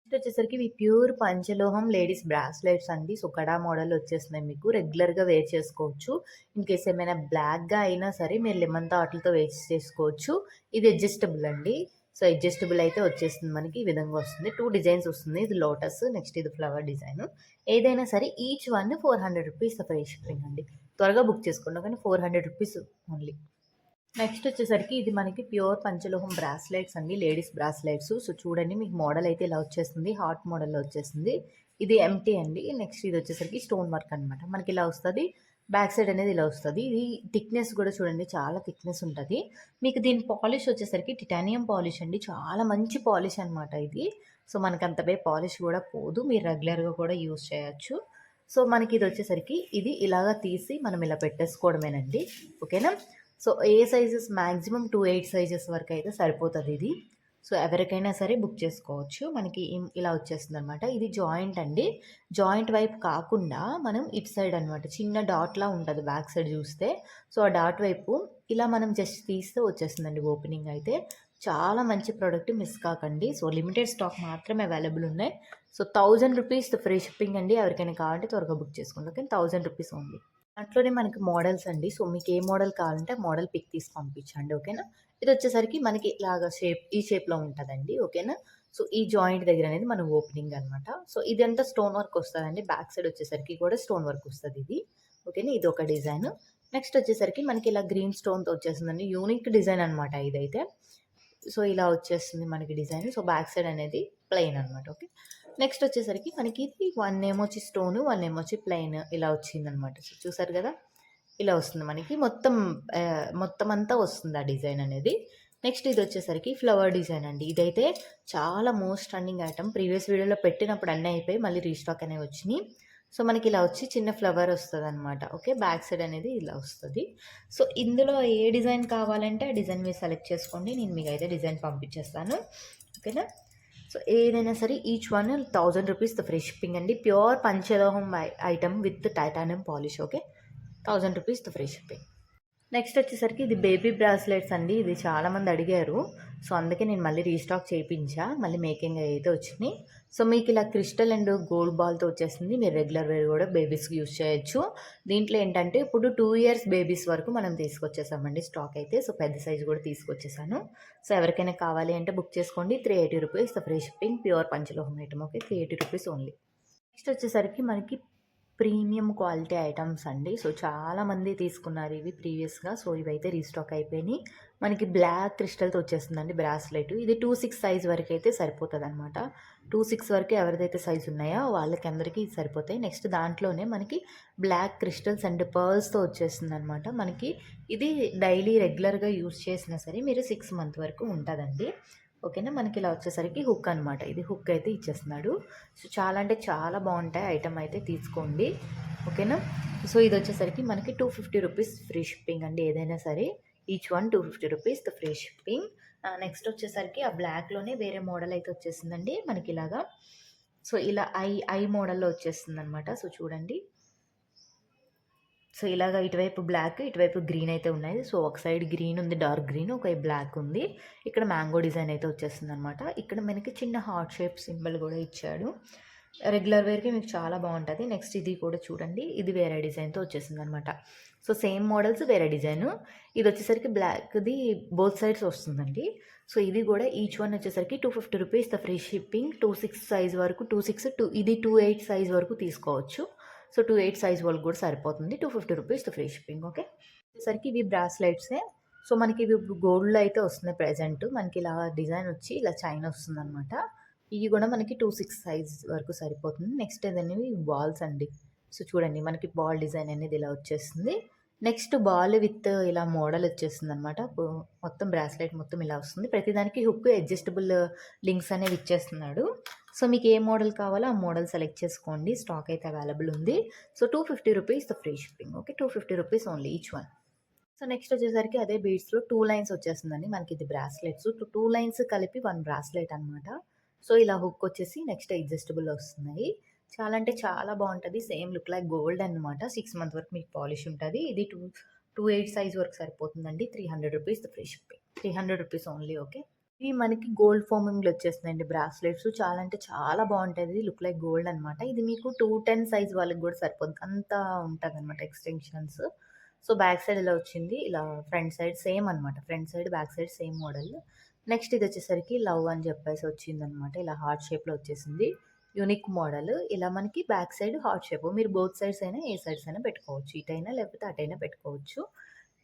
నెక్స్ట్ వచ్చేసరికి ఇవి ప్యూర్ పంచలోహం లేడీస్ బ్రాస్లెట్స్ అండి. సో, కడా మోడల్ వచ్చేస్తున్నాయి మీకు. రెగ్యులర్‌గా వేర్ చేసుకోవచ్చు. ఇన్‌కేస్ ఏమైనా బ్లాక్‌గా అయినా సరే మీరు లెమన్‌తో ఆటిలతో వేర్ చేసుకోవచ్చు. ఇది అడ్జస్టబుల్ అండి. సో, అడ్జస్టబుల్ అయితే వచ్చేస్తుంది మనకి. ఈ విధంగా వస్తుంది. 2 డిజైన్స్ వస్తుంది. ఇది లోటస్, నెక్స్ట్ ఇది ఫ్లవర్ డిజైన్. ఏదైనా సరే ఈచ్ వన్ రూ. 400 ఫ్రీ షిప్పింగ్ అండి. త్వరగా బుక్ చేసుకోండి. కానీ రూ. 400 ఓన్లీ. నెక్స్ట్ వచ్చేసరికి ఇది మనకి ప్యూర్ పంచలోహం బ్రాస్లెట్స్ అండి. Ladies bracelets. సో, చూడండి మీకు మోడల్ అయితే ఇలా వచ్చేస్తుంది. హార్ట్ మోడల్‌లో వచ్చేసింది. ఇది ఎంప్టీ అండి. నెక్స్ట్ ఇది వచ్చేసరికి స్టోన్ వర్క్ అనమాట. మనకి ఇలా వస్తది. బ్యాక్ సైడ్ అనేది ఇలా వస్తది. ఇది థిక్‌నెస్ కూడా చూడండి చాలా థిక్‌నెస్ ఉంటది. మీకు దీని పాలిష్ వచ్చేసరికి టిటానియం పాలిష్ అండి. చాలా మంచి పాలిష్ అనమాట ఇది. సో, మనకంత పాలిష్ కూడా పోదు. మీరు రెగ్యులర్‌గా కూడా యూజ్ చేయొచ్చు. సో, మనకి ఇది వచ్చేసరికి ఇది ఇలాగా తీసి మనం ఇలా పెట్టేసుకోవడమేనండి. ఓకేనా? సో, ఏ సైజెస్ మాక్సిమం 2, 8 సైజెస్ వరకైతే సరిపోతదిది. సో, ఎవరికైనా సరే బుక్ చేసుకోవచ్చు. మనకి ఇలా వచ్చేస్తుందనమాట. ఇది జాయింట్ అండి. జాయింట్ వైపు కాకుండా మనం ఇటు సైడ్ అనమాట. చిన్న డాట్‌లా ఉంటది బ్యాక్ సైడ్ చూస్తే. సో, ఆ డాట్ వైపు ఇలా మనం జస్ట్ తీస్తే వచ్చేస్తుందండి ఓపెనింగ్ అయితే. చాలా మంచి ప్రొడక్ట్ మిస్ కాకండి. సో, లిమిటెడ్ స్టాక్ మాత్రమే అవైలబుల్ ఉన్నాయి. సో, రూ. 1000 ఫ్రీ షిప్పింగ్ అండి. ఎవరికైనా కావాలంటే త్వరగా బుక్ చేసుకోండి. ఓకే. రూ. 1000 ఓన్లీ. దాంట్లోనే మనకి మోడల్స్ అండి. సో, మీకు ఏ మోడల్ కావాలంటే ఆ మోడల్ పిక్ తీసి పంపించండి. ఓకేనా? ఇదొచ్చేసరికి మనకి ఇలాగా ఈ షేప్‌లో ఉంటదండి. ఓకేనా? సో, ఈ జాయింట్ దగ్గర అనేది మన ఓపెనింగ్ అనమాట. సో, ఇదంతా స్టోన్ వర్క్ వస్తదండి. బ్యాక్ సైడ్ వచ్చేసరికి కూడా స్టోన్ వర్క్ వస్తదిది. ఓకేనా? ఇదొక డిజైన్. నెక్స్ట్ వచ్చేసరికి మనకి ఇలా గ్రీన్ స్టోన్‌తో వచ్చేసిందండి. యూనిక్ డిజైన్ అనమాట ఇదైతే. సో, ఇలా వచ్చేస్తుంది మనకి డిజైన్. సో, బ్యాక్ సైడ్ అనేది ప్లెయిన్ అనమాట. ఓకే. నెక్స్ట్ వచ్చేసరికి మనకి ఇది 1 ఏమొచ్చి స్టోను, 1 ఏమొచ్చి ప్లెయిన్ ఇలా వచ్చిందనమాట. సో, చూసారు గదా! ఇలా వస్తుంది మనకి. మొత్తం అంతా వస్తుంది ఆ డిజైన్ అనేది. నెక్స్ట్ ఇదొచ్చేసరికి ఫ్లవర్ డిజైన్ అండి. ఇదైతే చాలా మోస్ట్ రన్నింగ్ ఐటెమ్. ప్రీవియస్ వీడియోలో పెట్టినప్పుడు అన్నీ అయిపోయి మళ్ళీ రీస్టాక్ అనేవి వచ్చినియి. సో, మనకి ఇలా వచ్చి చిన్న ఫ్లవర్ వస్తదనమాట. ఓకే. బ్యాక్ సైడ్ అనేది ఇలా వస్తది. సో, ఇందులో ఏ డిజైన్ కావాలంటే ఆ డిజైన్ మీరు సెలెక్ట్ చేసుకోండి. నేను మీకైతే డిజైన్ పంపించేస్తాను. ఓకేనా? సో, ఏదైనా సరే ఈచ్ వన్ రూ. 1000 ఫ్రీ షిప్పింగ్ అండి. Pure panchaloham item with titanium polish. Okay. రూ. 1000 ఫ్రీ షిప్పింగ్. నెక్స్ట్ వచ్చేసరికి ఇది బేబీ బ్రాస్లెట్స్ అండి. ఇది చాలామంది అడిగారు. సో, అందుకే నేను మళ్ళీ రీస్టాక్ చేయించా. మళ్ళీ మేకింగ్ అయితే వచ్చినాయి. సో, మీకు ఇలా క్రిస్టల్ అండ్ గోల్డ్ బాల్‌తో వచ్చేసింది. మీరు రెగ్యులర్ వేర్ కూడా బేబీస్‌కి యూజ్ చేయొచ్చు. దీంట్లో ఏంటంటే ఇప్పుడు 2 ఇయర్స్ బేబీస్ వరకు మనం తీసుకొచ్చేసామండి స్టాక్ అయితే. సో, పెద్ద సైజ్ కూడా తీసుకొచ్చేసాను. సో, ఎవరికైనా కావాలి అంటే బుక్ చేసుకోండి. రూ. 380 free shipping. Pure panchaloham item. Okay. రూ. 380 ఓన్లీ. నెక్స్ట్ వచ్చేసరికి మనకి ప్రీమియం క్వాలిటీ ఐటమ్స్ అండి. సో, చాలామంది తీసుకున్నారు ఇవి ప్రీవియస్‌గా. సో, ఇవైతే రీస్టాక్ అయిపోయినాయి. మనకి బ్లాక్ క్రిస్టల్‌తో వచ్చేస్తుందండి బ్రాస్లెట్. ఇది 26 సైజ్ వరకైతే సరిపోతదనమాట. 26 వరకు ఎవరిదైతే సైజ్ ఉన్నాయో వాళ్ళకి అందరికీ ఇది సరిపోతాయి. నెక్స్ట్ దాంట్లోనే మనకి బ్లాక్ క్రిస్టల్స్ అండ్ పర్ల్స్‌తో వచ్చేస్తుందనమాట. మనకి ఇది డైలీ రెగ్యులర్‌గా యూజ్ చేసినా సరే మీరు 6 మంత్ వరకు ఉంటదండి. ఓకేనా. మనకి ఇలా వచ్చేసరికి హుక్ అనమాట. ఇది హుక్ అయితే ఇచ్చేస్తున్నాడు. సో చాలా అంటే చాలా బాగుంటాయి. ఐటమ్ అయితే తీసుకోండి. ఓకేనా. సో ఇది వచ్చేసరికి మనకి 250 రూపీస్ ఫ్రీ షిప్పింగ్ అండి. ఏదైనా సరే each one 250 rupees the free shipping. Next వచ్చేసరికి ఆ బ్లాక్‌లోనే వేరే మోడల్ అయితే వచ్చేసిందండి మనకి ఇలాగా. సో ఇలా ఐ మోడల్‌లో వచ్చేస్తుందనమాట. సో చూడండి. సో ఇలాగ ఇటువైపు బ్లాక్, ఇటువైపు గ్రీన్ అయితే ఉన్నాయి. సో ఒక సైడ్ గ్రీన్ ఉంది, డార్క్ గ్రీన్, ఒక బ్లాక్ ఉంది. ఇక్కడ మ్యాంగో డిజైన్ అయితే వచ్చేస్తుందనమాట. ఇక్కడ మనకి చిన్న హార్ట్ షేప్ సింబల్ కూడా ఇచ్చాడు. రెగ్యులర్ వేర్‌కి మీకు చాలా బాగుంటది. నెక్స్ట్ ఇది కూడా చూడండి. ఇది వేరే డిజైన్‌తో వచ్చేసిందనమాట. సో సేమ్ మోడల్స్ వేరే డిజైను. ఇది వచ్చేసరికి బ్లాక్‌ది బోత్ సైడ్స్ వస్తుందండి. సో ఇది కూడా ఈచ్ వన్ వచ్చేసరికి 250 rupees the free shipping. 26 size వరకు 26 ఇది 28 సైజ్ వరకు తీసుకోవచ్చు. సో 28 సైజ్ వాళ్ళకి కూడా సరిపోతుంది. 250 rupees the free shipping. Okay. వచ్చేసరికి ఇవి బ్రాస్లెట్సే. సో మనకి ఇవి గోల్డ్‌లో అయితే వస్తున్నాయి ప్రెజెంట్. మనకి ఇలా డిజైన్ వచ్చి ఇలా చైన్ వస్తుందనమాట. ఇవి కూడా మనకి 26 సైజ్ వరకు సరిపోతుంది. నెక్స్ట్ ఏదనేవి బాల్స్ అండి. సో చూడండి మనకి బాల్ డిజైన్ అనేది ఇలా వచ్చేస్తుంది. నెక్స్ట్ బాల్ విత్ ఇలా మోడల్ వచ్చేస్తుందనమాట. మొత్తం బ్రాస్లెట్ మొత్తం ఇలా వస్తుంది. ప్రతిదానికి హుక్ అడ్జస్టబుల్ లింక్స్ అనేవి ఇచ్చేస్తున్నాడు. సో మీకు ఏ మోడల్ కావాలో ఆ మోడల్ సెలెక్ట్ చేసుకోండి. స్టాక్ అయితే అవైలబుల్ ఉంది. So 250 rupees the free shipping. Okay. 250 rupees only each one. So next వచ్చేసరికి అదే బీడ్స్‌లో 2 లైన్స్ వచ్చేస్తుందండి. మనకి ఇది బ్రాస్లెట్స్. 2 లైన్స్ కలిపి 1 బ్రాస్లెట్ అనమాట. సో ఇలా హుక్ వచ్చేసి నెక్స్ట్ అడ్జస్టబుల్ వస్తున్నాయి. చాలా అంటే చాలా బాగుంటది. సేమ్ లుక్ లైక్ గోల్డ్ అనమాట. 6 మంత్ వరకు మీకు పాలిష్ ఉంటది. ఇది 28 సైజ్ వరకు సరిపోతుందండి. 300 rupees the free shipping. 300 rupees only. Okay. ఇవి మనకి గోల్డ్ ఫోమింగ్‌లో వచ్చేస్తున్నాయండి బ్రాస్లెట్స్. చాలా అంటే చాలా బాగుంటది. లుక్ లైక్ గోల్డ్ అనమాట. ఇది మీకు 210 సైజ్ వాళ్ళకి కూడా సరిపోద్ది. అంత ఉంటదనమాట ఎక్స్‌టెన్షన్స్. సో బ్యాక్ సైడ్ ఇలా వచ్చింది. ఇలా ఫ్రంట్ సైడ్ సేమ్ అనమాట. Front side, back side same model. Next ఇది వచ్చేసరికి లవ్ అని చెప్పేసి వచ్చిందనమాట. ఇలా హార్ట్ షేప్‌లో వచ్చేసింది. Unique model. ఇలా మనకి బ్యాక్ సైడ్ హార్ట్ షేప్. మీరు బోత్ సైడ్స్ అయినా ఏ సైడ్స్ అయినా పెట్టుకోవచ్చు. ఇటైనా లేకపోతే అటైనా పెట్టుకోవచ్చు.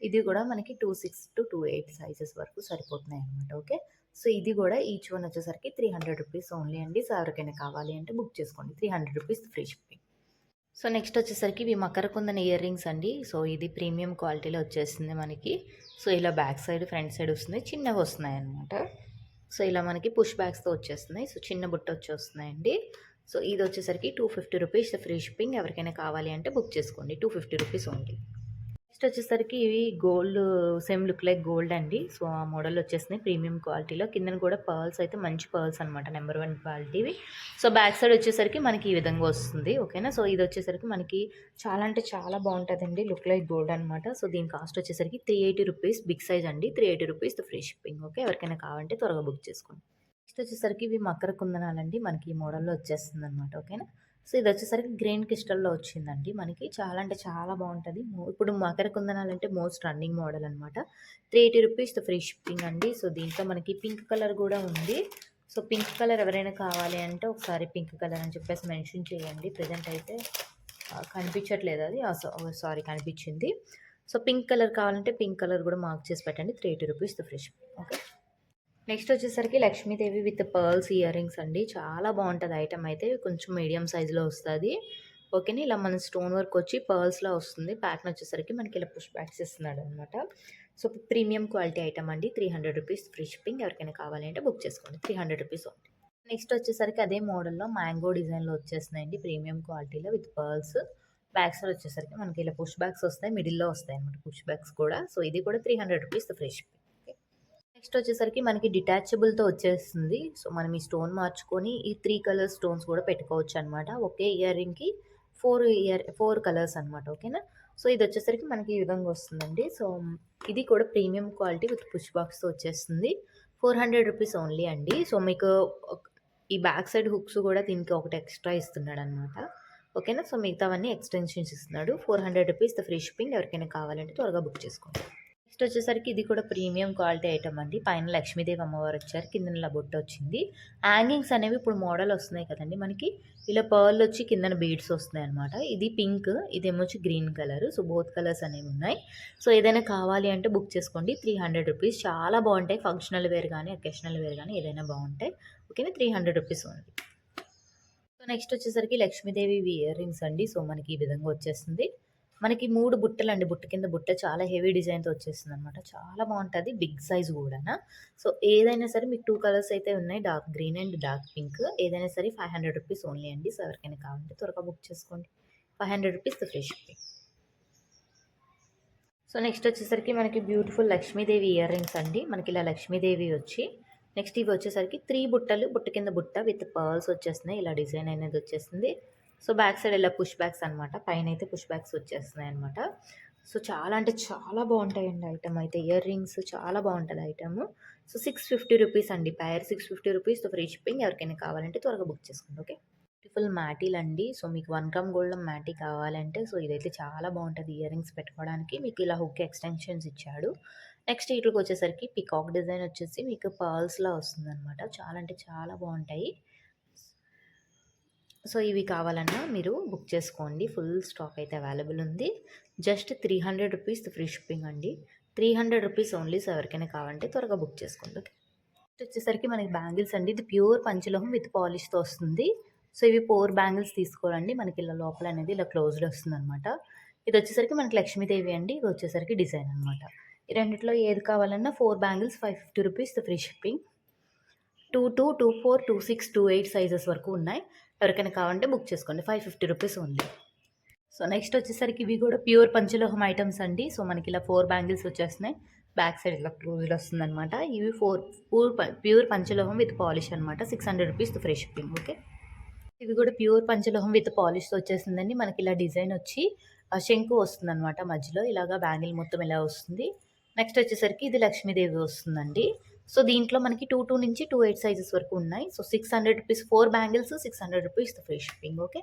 ఇది కూడా మనకి 26-28 సైజెస్ వరకు సరిపోతున్నాయి అనమాట. ఓకే. సో ఇది కూడా ఈచ్ వన్ వచ్చేసరికి 300 రూపీస్ ఓన్లీ అండి. సో ఎవరికైనా కావాలి అంటే బుక్ చేసుకోండి. 300 rupees free shipping. So next వచ్చేసరికి ఇవి మకర కుందన్ ఇయర్ రింగ్స్ అండి. సో ఇది ప్రీమియం క్వాలిటీలో వచ్చేస్తుంది మనకి. సో ఇలా బ్యాక్ సైడ్, ఫ్రంట్ సైడ్ వస్తుంది. చిన్నగా వస్తున్నాయి అనమాట. సో ఇలా మనకి పుష్ బ్యాగ్స్తో వచ్చేస్తున్నాయి. సో చిన్న బుట్ట వచ్చేస్తున్నాయండి. సో ఇది వచ్చేసరికి 250 రూపీస్ ఫ్రీ షిప్పింగ్. ఎవరికైనా కావాలి అంటే బుక్ చేసుకోండి. 250 రూపీస్ ఓన్లీ. నెక్స్ట్ వచ్చేసరికి ఇవి gold same look like gold అండి. సో ఆ మోడల్ వచ్చేసినాయి ప్రీమియం క్వాలిటీలో. కింద కూడా పర్ల్స్ అయితే మంచి పర్ల్స్ అనమాట. నెంబర్ 1 క్వాలిటీవి. సో బ్యాక్ సైడ్ వచ్చేసరికి మనకి ఈ విధంగా వస్తుంది. ఓకేనా. సో ఇది వచ్చేసరికి మనకి చాలా అంటే చాలా బాగుంటుందండి. లుక్ లైక్ గోల్డ్ అనమాట. సో దీని కాస్ట్ వచ్చేసరికి 380 రూపీస్ బిగ్ సైజ్ అండి. 380 రూపీస్ ఫ్రీ షిప్పింగ్. ఓకే. ఎవరికైనా కావాలంటే త్వరగా బుక్ చేసుకోండి. నెక్స్ట్ వచ్చేసరికి ఇవి మకర కుందనాలండి. మనకి ఈ మోడల్లో వచ్చేస్తుంది అనమాట. ఓకేనా. సో ఇది వచ్చేసరికి గ్రీన్ క్రిస్టల్‌లో వచ్చిందండి మనకి. చాలా అంటే చాలా బాగుంటది. ఇప్పుడు మకర కుందనాలంటే మోస్ట్ రన్నింగ్ మోడల్ అనమాట. 380 రూపీస్ ఫ్రీ షిప్పింగ్ అండి. సో దీంట్లో మనకి పింక్ కలర్ కూడా ఉంది. సో పింక్ కలర్ ఎవరైనా కావాలి అంటే ఒకసారి పింక్ కలర్ అని చెప్పేసి మెన్షన్ చేయండి. ప్రెజెంట్ అయితే కనిపించట్లేదు అది. సారీ కనిపించింది. సో పింక్ కలర్ కావాలంటే పింక్ కలర్ కూడా మార్క్ చేసి పెట్టండి. 380 rupees free shipping. Okay. Next వచ్చేసరికి Lakshmidevi with pearls earrings అండి. చాలా బాగుంటుంది ఐటమ్ అయితే. కొంచెం మీడియం సైజులో వస్తుంది. ఓకేనా. ఇలా మన స్టోన్ వర్క్ వచ్చి పర్ల్స్లో వస్తుంది. ప్యాటర్న్ వచ్చేసరికి మనకి ఇలా పుష్ బ్యాక్స్ ఇస్తున్నాడు అనమాట. సో ప్రీమియం క్వాలిటీ ఐటమ్ అండి. 300 రూపీస్ ఫ్రీ షిప్పింగ్. ఎవరికైనా కావాలి అంటే బుక్ చేసుకోండి. 300 రూపీస్ ఓన్లీ. నెక్స్ట్ వచ్చేసరికి అదే మోడల్లో మ్యాంగో డిజైన్లో వచ్చేస్తున్నాయండి. ప్రీమియం క్వాలిటీలో విత్ పర్ల్స్. బ్యాక్ సైడ్ వచ్చేసరికి మనకి ఇలా పుష్ బ్యాక్స్ వస్తాయి. మిడిల్లో వస్తాయి అనమాట పుష్ బ్యాక్స్ కూడా. సో ఇది కూడా 300 రూపీస్ ఫ్రీ షిప్పింగ్. నెక్స్ట్ వచ్చేసరికి మనకి డిటాచబుల్‌తో వచ్చేస్తుంది. సో మనం ఈ స్టోన్ మార్చుకొని ఈ 3 కలర్ స్టోన్స్ కూడా పెట్టుకోవచ్చు అనమాట. ఒకే ఇయర్ రింగ్‌కి 4 కలర్స్ అనమాట. ఓకేనా. సో ఇది వచ్చేసరికి మనకి ఈ విధంగా వస్తుందండి. సో ఇది కూడా ప్రీమియం క్వాలిటీ విత్ పుష్ బాక్స్‌తో వచ్చేస్తుంది. 400 రూపీస్ ఓన్లీ అండి. సో మీకు ఈ బ్యాక్ సైడ్ హుక్స్ కూడా దీనికి ఒకటి ఎక్స్ట్రా ఇస్తున్నాడు అనమాట. ఓకేనా. సో మిగతావన్నీ ఎక్స్టెన్షన్స్ ఇస్తున్నాడు. 400 రూపీస్ ఫ్రీ షిప్పింగ్. ఎవరికైనా కావాలంటే త్వరగా బుక్ చేసుకోండి. నెక్స్ట్ నెక్స్ట్ వచ్చేసరికి ఇది కూడా ప్రీమియం క్వాలిటీ ఐటమ్ అండి. పైన లక్ష్మీదేవి అమ్మవారు వచ్చారు. కిందన ఇలా బొట్టు వచ్చింది. హ్యాంగింగ్స్ అనేవి ఇప్పుడు మోడల్ వస్తున్నాయి కదండీ మనకి. ఇలా పర్ల్ వచ్చి కిందన బీడ్స్ వస్తున్నాయి అనమాట. ఇది పింక్, ఇదేమో వచ్చి green colour. So both colours అనేవి ఉన్నాయి. సో ఏదైనా కావాలి అంటే బుక్ చేసుకోండి. 300 రూపీస్. చాలా బాగుంటాయి. ఫంక్షనల్ వేర్ కానీ అకేషనల్ వేర్ కానీ ఏదైనా బాగుంటాయి. ఓకేనా, 300 రూపీస్ ఓన్లీ. సో నెక్స్ట్ వచ్చేసరికి లక్ష్మీదేవి ఇయర్ రింగ్స్ అండి. సో మనకి ఈ విధంగా వచ్చేస్తుంది. మనకి 3 బుట్టలండి. బుట్ట కింద బుట్ట చాలా హెవీ డిజైన్‌తో వచ్చేస్తుందనమాట. చాలా బావుంటది. Big size గూడానా. సో ఏదైనా సరే మీకు 2 కలర్స్ అయితే ఉన్నాయి. Dark green and dark pink. ఏదైనా సరే 500 రూపీస్ ఓన్లీ అండి. సో ఎవరికైనా కావాలంటే త్వరగా బుక్ చేసుకోండి. 500 rupees free shipping. So next వచ్చేసరికి మనకి బ్యూటిఫుల్ లక్ష్మీదేవి ఇయర్ రింగ్స్ అండి. మనకి ఇలా లక్ష్మీదేవి వచ్చి నెక్స్ట్ ఇవి వచ్చేసరికి 3 బుట్టలు, బుట్ట కింద బుట్ట విత్ పర్ల్స్ వచ్చేస్తున్నాయి. ఇలా డిజైన్ అనేది వచ్చేస్తుంది. సో బ్యాక్ సైడ్ ఇలా పుష్ బ్యాక్స్ అనమాట. పైన అయితే పుష్ బ్యాక్స్ వచ్చేస్తున్నాయి అనమాట. సో చాలా అంటే చాలా బాగుంటాయండి ఐటమ్ అయితే. ఇయర్ రింగ్స్ చాలా బాగుంటుంది ఐటమ్. సో 650 రూపీస్ అండి. పైర్ 650 రూపీస్తో ఫ్రీ షిప్పింగ్. ఎవరికైనా కావాలంటే త్వరగా బుక్ చేసుకోండి. ఓకే, బ్యూటిఫుల్ మ్యాటీలు అండి. సో మీకు 1 గ్రామ్ గోల్డ్ మ్యాటీ కావాలంటే సో ఇదైతే చాలా బాగుంటుంది. ఇయర్ రింగ్స్ పెట్టుకోవడానికి మీకు ఇలా హుక్ ఎక్స్టెన్షన్స్ ఇచ్చాడు. నెక్స్ట్ వీటికి వచ్చేసరికి పికాక్ డిజైన్ వచ్చేసి మీకు పర్ల్స్లా వస్తుందన్నమాట. చాలా అంటే చాలా బాగుంటాయి. సో ఇవి కావాలన్నా మీరు బుక్ చేసుకోండి. ఫుల్ స్టాక్ అయితే అవైలబుల్ ఉంది. జస్ట్ 300 రూపీస్ ఫ్రీ షిప్పింగ్ అండి. 300 రూపీస్ ఓన్లీ. సో ఎవరికైనా కావాలంటే త్వరగా బుక్ చేసుకోండి. ఓకే, నెక్స్ట్ వచ్చేసరికి మనకి బ్యాంగిల్స్ అండి. ఇది ప్యూర్ పంచలోహం విత్ పాలిష్తో వస్తుంది. సో ఇవి 4 బ్యాంగిల్స్ తీసుకోవాలండి. మనకి ఇలా లోపల అనేది ఇలా క్లోజ్డ్ వస్తుంది అనమాట. ఇది వచ్చేసరికి మనకి లక్ష్మీదేవి అండి. ఇది వచ్చేసరికి డిజైన్ అనమాట. ఈ రెండిట్లో ఏది కావాలన్నా 4 bangles 550 rupees free shipping. 22, 24, 26, 28 sizes వరకు ఉన్నాయి. ఎవరికైనా కావాలంటే బుక్ చేసుకోండి. 550 రూపీస్ ఉంది. సో నెక్స్ట్ వచ్చేసరికి ఇవి కూడా ప్యూర్ పంచలోహం ఐటమ్స్ అండి. సో మనకి ఇలా 4 బ్యాంగిల్స్ వచ్చేస్తున్నాయి. బ్యాక్ సైడ్ ఇలా క్లోజ్డ్ వస్తుంది అనమాట. ఇవి ప్యూర్ పంచలోహం విత్ పాలిష్ అనమాట. 600 రూపీస్ ఫ్రీ షిప్పింగ్. ఓకే, ఇవి కూడా ప్యూర్ పంచలోహం విత్ పాలిష్తో వచ్చేసిందండి. మనకి ఇలా డిజైన్ వచ్చి శంకు వస్తుంది అనమాట. మధ్యలో ఇలాగా బ్యాంగిల్ మొత్తం ఇలా వస్తుంది. నెక్స్ట్ వచ్చేసరికి ఇది లక్ష్మీదేవి వస్తుందండి. సో దీంట్లో మనకి 22 నుంచి 28 సైజెస్ వరకు ఉన్నాయి. So 600 rupees 4 bangles 600 rupees free shipping. Okay,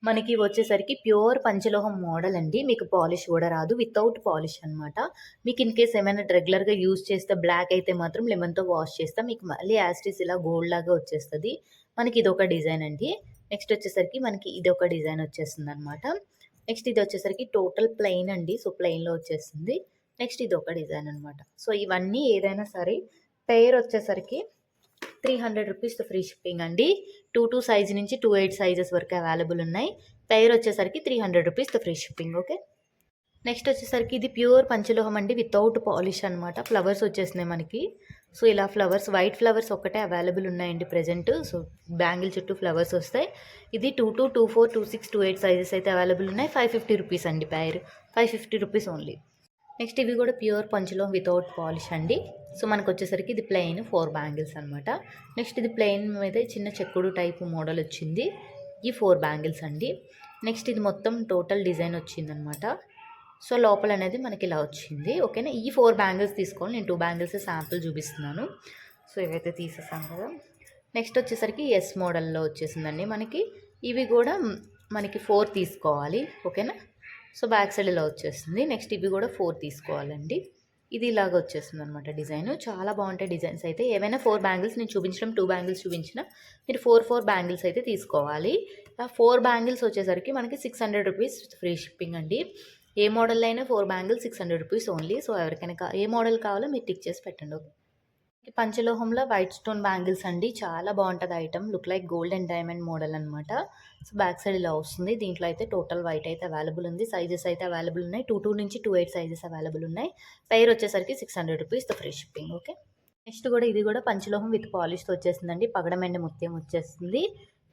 మనకి వచ్చేసరికి ప్యూర్ పంచలోహం మోడల్ అండి. మీకు పాలిష్ కూడా రాదు, వితౌట్ పాలిష్ అనమాట. మీకు ఇన్ కేస్ ఏమైనా రెగ్యులర్గా యూజ్ చేస్తే బ్లాక్ అయితే మాత్రం లెమన్తో వాష్ చేస్తే మీకు మళ్ళీ యాస్టిస్ ఇలా గోల్డ్ లాగా వచ్చేస్తుంది. మనకి ఇది ఒక డిజైన్ అండి. నెక్స్ట్ వచ్చేసరికి మనకి ఇది ఒక డిజైన్ వచ్చేస్తుంది అనమాట. నెక్స్ట్ ఇది వచ్చేసరికి టోటల్ ప్లెయిన్ అండి. సో ప్లెయిన్లో వచ్చేస్తుంది. నెక్స్ట్ ఇది ఒక డిజైన్ అనమాట. సో ఇవన్నీ ఏదైనా సరే పెయిర్ వచ్చేసరికి 300 రూపీస్ ఫ్రీ షిప్పింగ్ అండి. 22 సైజ్ నుంచి 28 సైజెస్ వరకు అవైలబుల్ ఉన్నాయి. పెయిర్ వచ్చేసరికి 300 rupees free shipping. Okay, next వచ్చేసరికి ఇది ప్యూర్ పంచలోహం అండి. వితౌట్ పాలిష్ అనమాట. ఫ్లవర్స్ వచ్చేసినాయి మనకి. సో ఇలా ఫ్లవర్స్, వైట్ ఫ్లవర్స్ ఒక్కటే అవైలబుల్ ఉన్నాయండి ప్రజెంట్. సో బ్యాంగిల్ చుట్టూ ఫ్లవర్స్ వస్తాయి. ఇది 22, 24, 26, 28 సైజెస్ అయితే అవైలబుల్ ఉన్నాయి. 550 రూపీస్ అండి. Pair 550 rupees only. నెక్స్ట్ ఇవి కూడా ప్యూర్ పంచలోహం వితౌట్ పాలిష్ అండి. సో మనకు వచ్చేసరికి ఇది ప్లెయిన్ 4 బ్యాంగిల్స్ అనమాట. నెక్స్ట్ ఇది ప్లెయిన్ మీద చిన్న చెక్కుడు టైప్ మోడల్ వచ్చింది. ఈ 4 బ్యాంగిల్స్ అండి. నెక్స్ట్ ఇది మొత్తం టోటల్ డిజైన్ వచ్చిందనమాట. సో లోపల అనేది మనకి ఇలా వచ్చింది. ఓకేనా, ఈ 4 బ్యాంగిల్స్ తీసుకోవాలి. నేను 2 బ్యాంగిల్స్ శాంపుల్ చూపిస్తున్నాను. సో ఇవైతే తీసేసాం కదా. నెక్స్ట్ వచ్చేసరికి ఎస్ మోడల్లో వచ్చేసిందండి మనకి. ఇవి కూడా మనకి 4 తీసుకోవాలి. ఓకేనా, సో బ్యాక్ సైడ్ ఇలా వచ్చేస్తుంది. నెక్స్ట్ ఇవి కూడా 4 తీసుకోవాలండి. ఇది ఇలాగ వచ్చేస్తుంది అనమాట డిజైన్. చాలా బాగుంటాయి డిజైన్స్ అయితే. ఏవైనా 4 బ్యాంగిల్స్ నేను చూపించడం 2 బ్యాంగిల్స్ చూపించిన మీరు 4 బ్యాంగిల్స్ అయితే తీసుకోవాలి. ఆ 4 బ్యాంగిల్స్ వచ్చేసరికి మనకి 600 రూపీస్ ఫ్రీ షిప్పింగ్ అండి. ఏ మోడల్ అయినా 4 బ్యాంగిల్స్ 600 రూపీస్ ఓన్లీ. సో ఎవరికైనా ఏ మోడల్ కావాలో మీరు టిక్ చేసి పెట్టండి. ఓకే, పంచలోహంలో వైట్ స్టోన్ బ్యాంగిల్స్ అండి. చాలా బాగుంటుంది item. Look like gold and diamond model అనమాట. సో బ్యాక్ సైడ్ ఇలా వస్తుంది. దీంట్లో అయితే టోటల్ వైట్ అయితే అవైలబుల్ ఉంది. సైజెస్ అయితే అవైలబుల్ ఉన్నాయి. 22 నుంచి 28 సైజెస్ అవైలబుల్ ఉన్నాయి. పెయిర్ వచ్చేసరికి 600 rupees free shipping. Okay, next కూడా ఇది కూడా పంచలోహం విత్ పాలిష్తో వచ్చేసిందండి. పగడమెండి ముత్యం వచ్చేస్తుంది.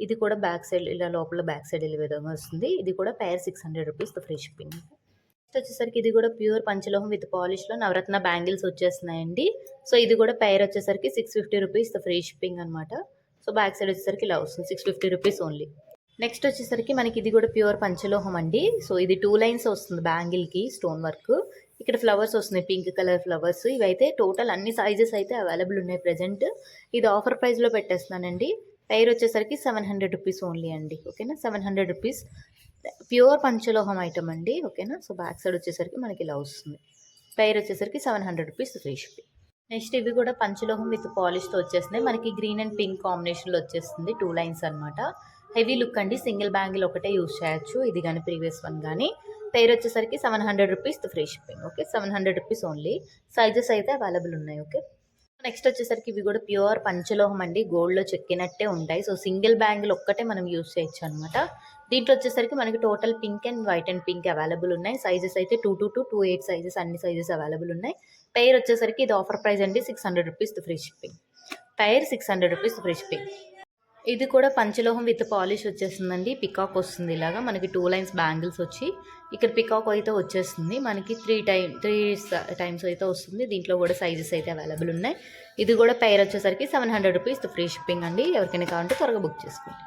ఇది కూడా బ్యాక్ సైడ్ ఇలా లోపల బ్యాక్ సైడ్ ఇలా విధంగా వస్తుంది. ఇది కూడా పెయిర్ 600 రూపీస్ ఫ్రీ షిప్పింగ్. వచ్చేసరికి ఇది కూడా ప్యూర్ పంచలోహం విత్ పాలిష్లో నవరత్న బ్యాంగిల్స్ వచ్చేస్తున్నాయండి. సో ఇది కూడా పెయిర్ వచ్చేసరికి 650 రూపీస్ ఫ్రీ షిప్పింగ్ అనమాట. సో బ్యాక్ సైడ్ వచ్చేసరికి ఇలా వస్తుంది. 650 రూపీస్ ఓన్లీ. నెక్స్ట్ వచ్చేసరికి మనకి ఇది కూడా ప్యూర్ పంచలోహం అండి. సో ఇది 2 లైన్స్ వస్తుంది బ్యాంగిల్కి స్టోన్ వర్క్. ఇక్కడ ఫ్లవర్స్ వస్తున్నాయి, పింక్ కలర్ ఫ్లవర్స్. ఇవైతే టోటల్ అన్ని సైజెస్ అయితే అవైలబుల్ ఉన్నాయి ప్రజెంట్. ఇది ఆఫర్ ప్రైస్లో పెట్టేస్తున్నానండి. పెయిర్ వచ్చేసరికి 700 రూపీస్ ఓన్లీ అండి. ఓకేనా, 700 రూపీస్. ప్యూర్ పంచలోహం ఐటమ్ అండి. ఓకేనా, సో బ్యాక్ సైడ్ వచ్చేసరికి మనకి ఇలా వస్తుంది. పెయిర్ వచ్చేసరికి 700 రూపీస్ ఫ్రీ షిప్పింగ్. నెక్స్ట్ ఇవి కూడా పంచలోహం విత్ పాలిష్తో వచ్చేస్తున్నాయి. మనకి గ్రీన్ అండ్ పింక్ కాంబినేషన్లో వచ్చేస్తుంది, 2 లైన్స్ అనమాట. హెవీ లుక్ అండి, సింగిల్ బ్యాంగిల్ ఒకటే యూస్ చేయొచ్చు, ఇది కానీ ప్రీవియస్ వన్ కానీ. పెయిర్ వచ్చేసరికి 700 rupees free shipping. Okay, 700 rupees only. Sizes అయితే అవైలబుల్ ఉన్నాయి. ఓకే, నెక్స్ట్ వచ్చేసరికి ఇవి కూడా ప్యూర్ పంచలోహం అండి, గోల్డ్లో చెక్కినట్టే ఉంటాయి. సో సింగిల్ బ్యాంగిల్ ఒక్కటే మనం యూస్ చేయొచ్చు అనమాట. దీంట్లో వచ్చేసరికి మనకి total pink and white and pink available ఉన్నాయి. సైజెస్ అయితే 2 to 2, 8 సైజెస్, అన్ని సైజెస్ అవైలబుల్ ఉన్నాయి. పెయిర్ వచ్చేసరికి ఇది ఆఫర్ ప్రైస్ అండి, 600 rupees free shipping. Pair 600 rupees free shipping. ఇది కూడా పంచలోహం విత్ పాలిష్ వచ్చేస్తుందండి. పికాక్ వస్తుంది ఇలాగా, మనకి 2 లైన్స్ బ్యాంగిల్స్ వచ్చి ఇక్కడ పికాక్ అయితే వచ్చేస్తుంది. మనకి 3 టైమ్స్ అయితే వస్తుంది. దీంట్లో కూడా సైజెస్ అయితే అవైలబుల్ ఉన్నాయి. ఇది కూడా పెయిర్ వచ్చేసరికి 700 రూపీస్ ఫ్రీ షిప్పింగ్ అండి. ఎవరికైనా కావాలంటే త్వరగా బుక్ చేసుకోండి.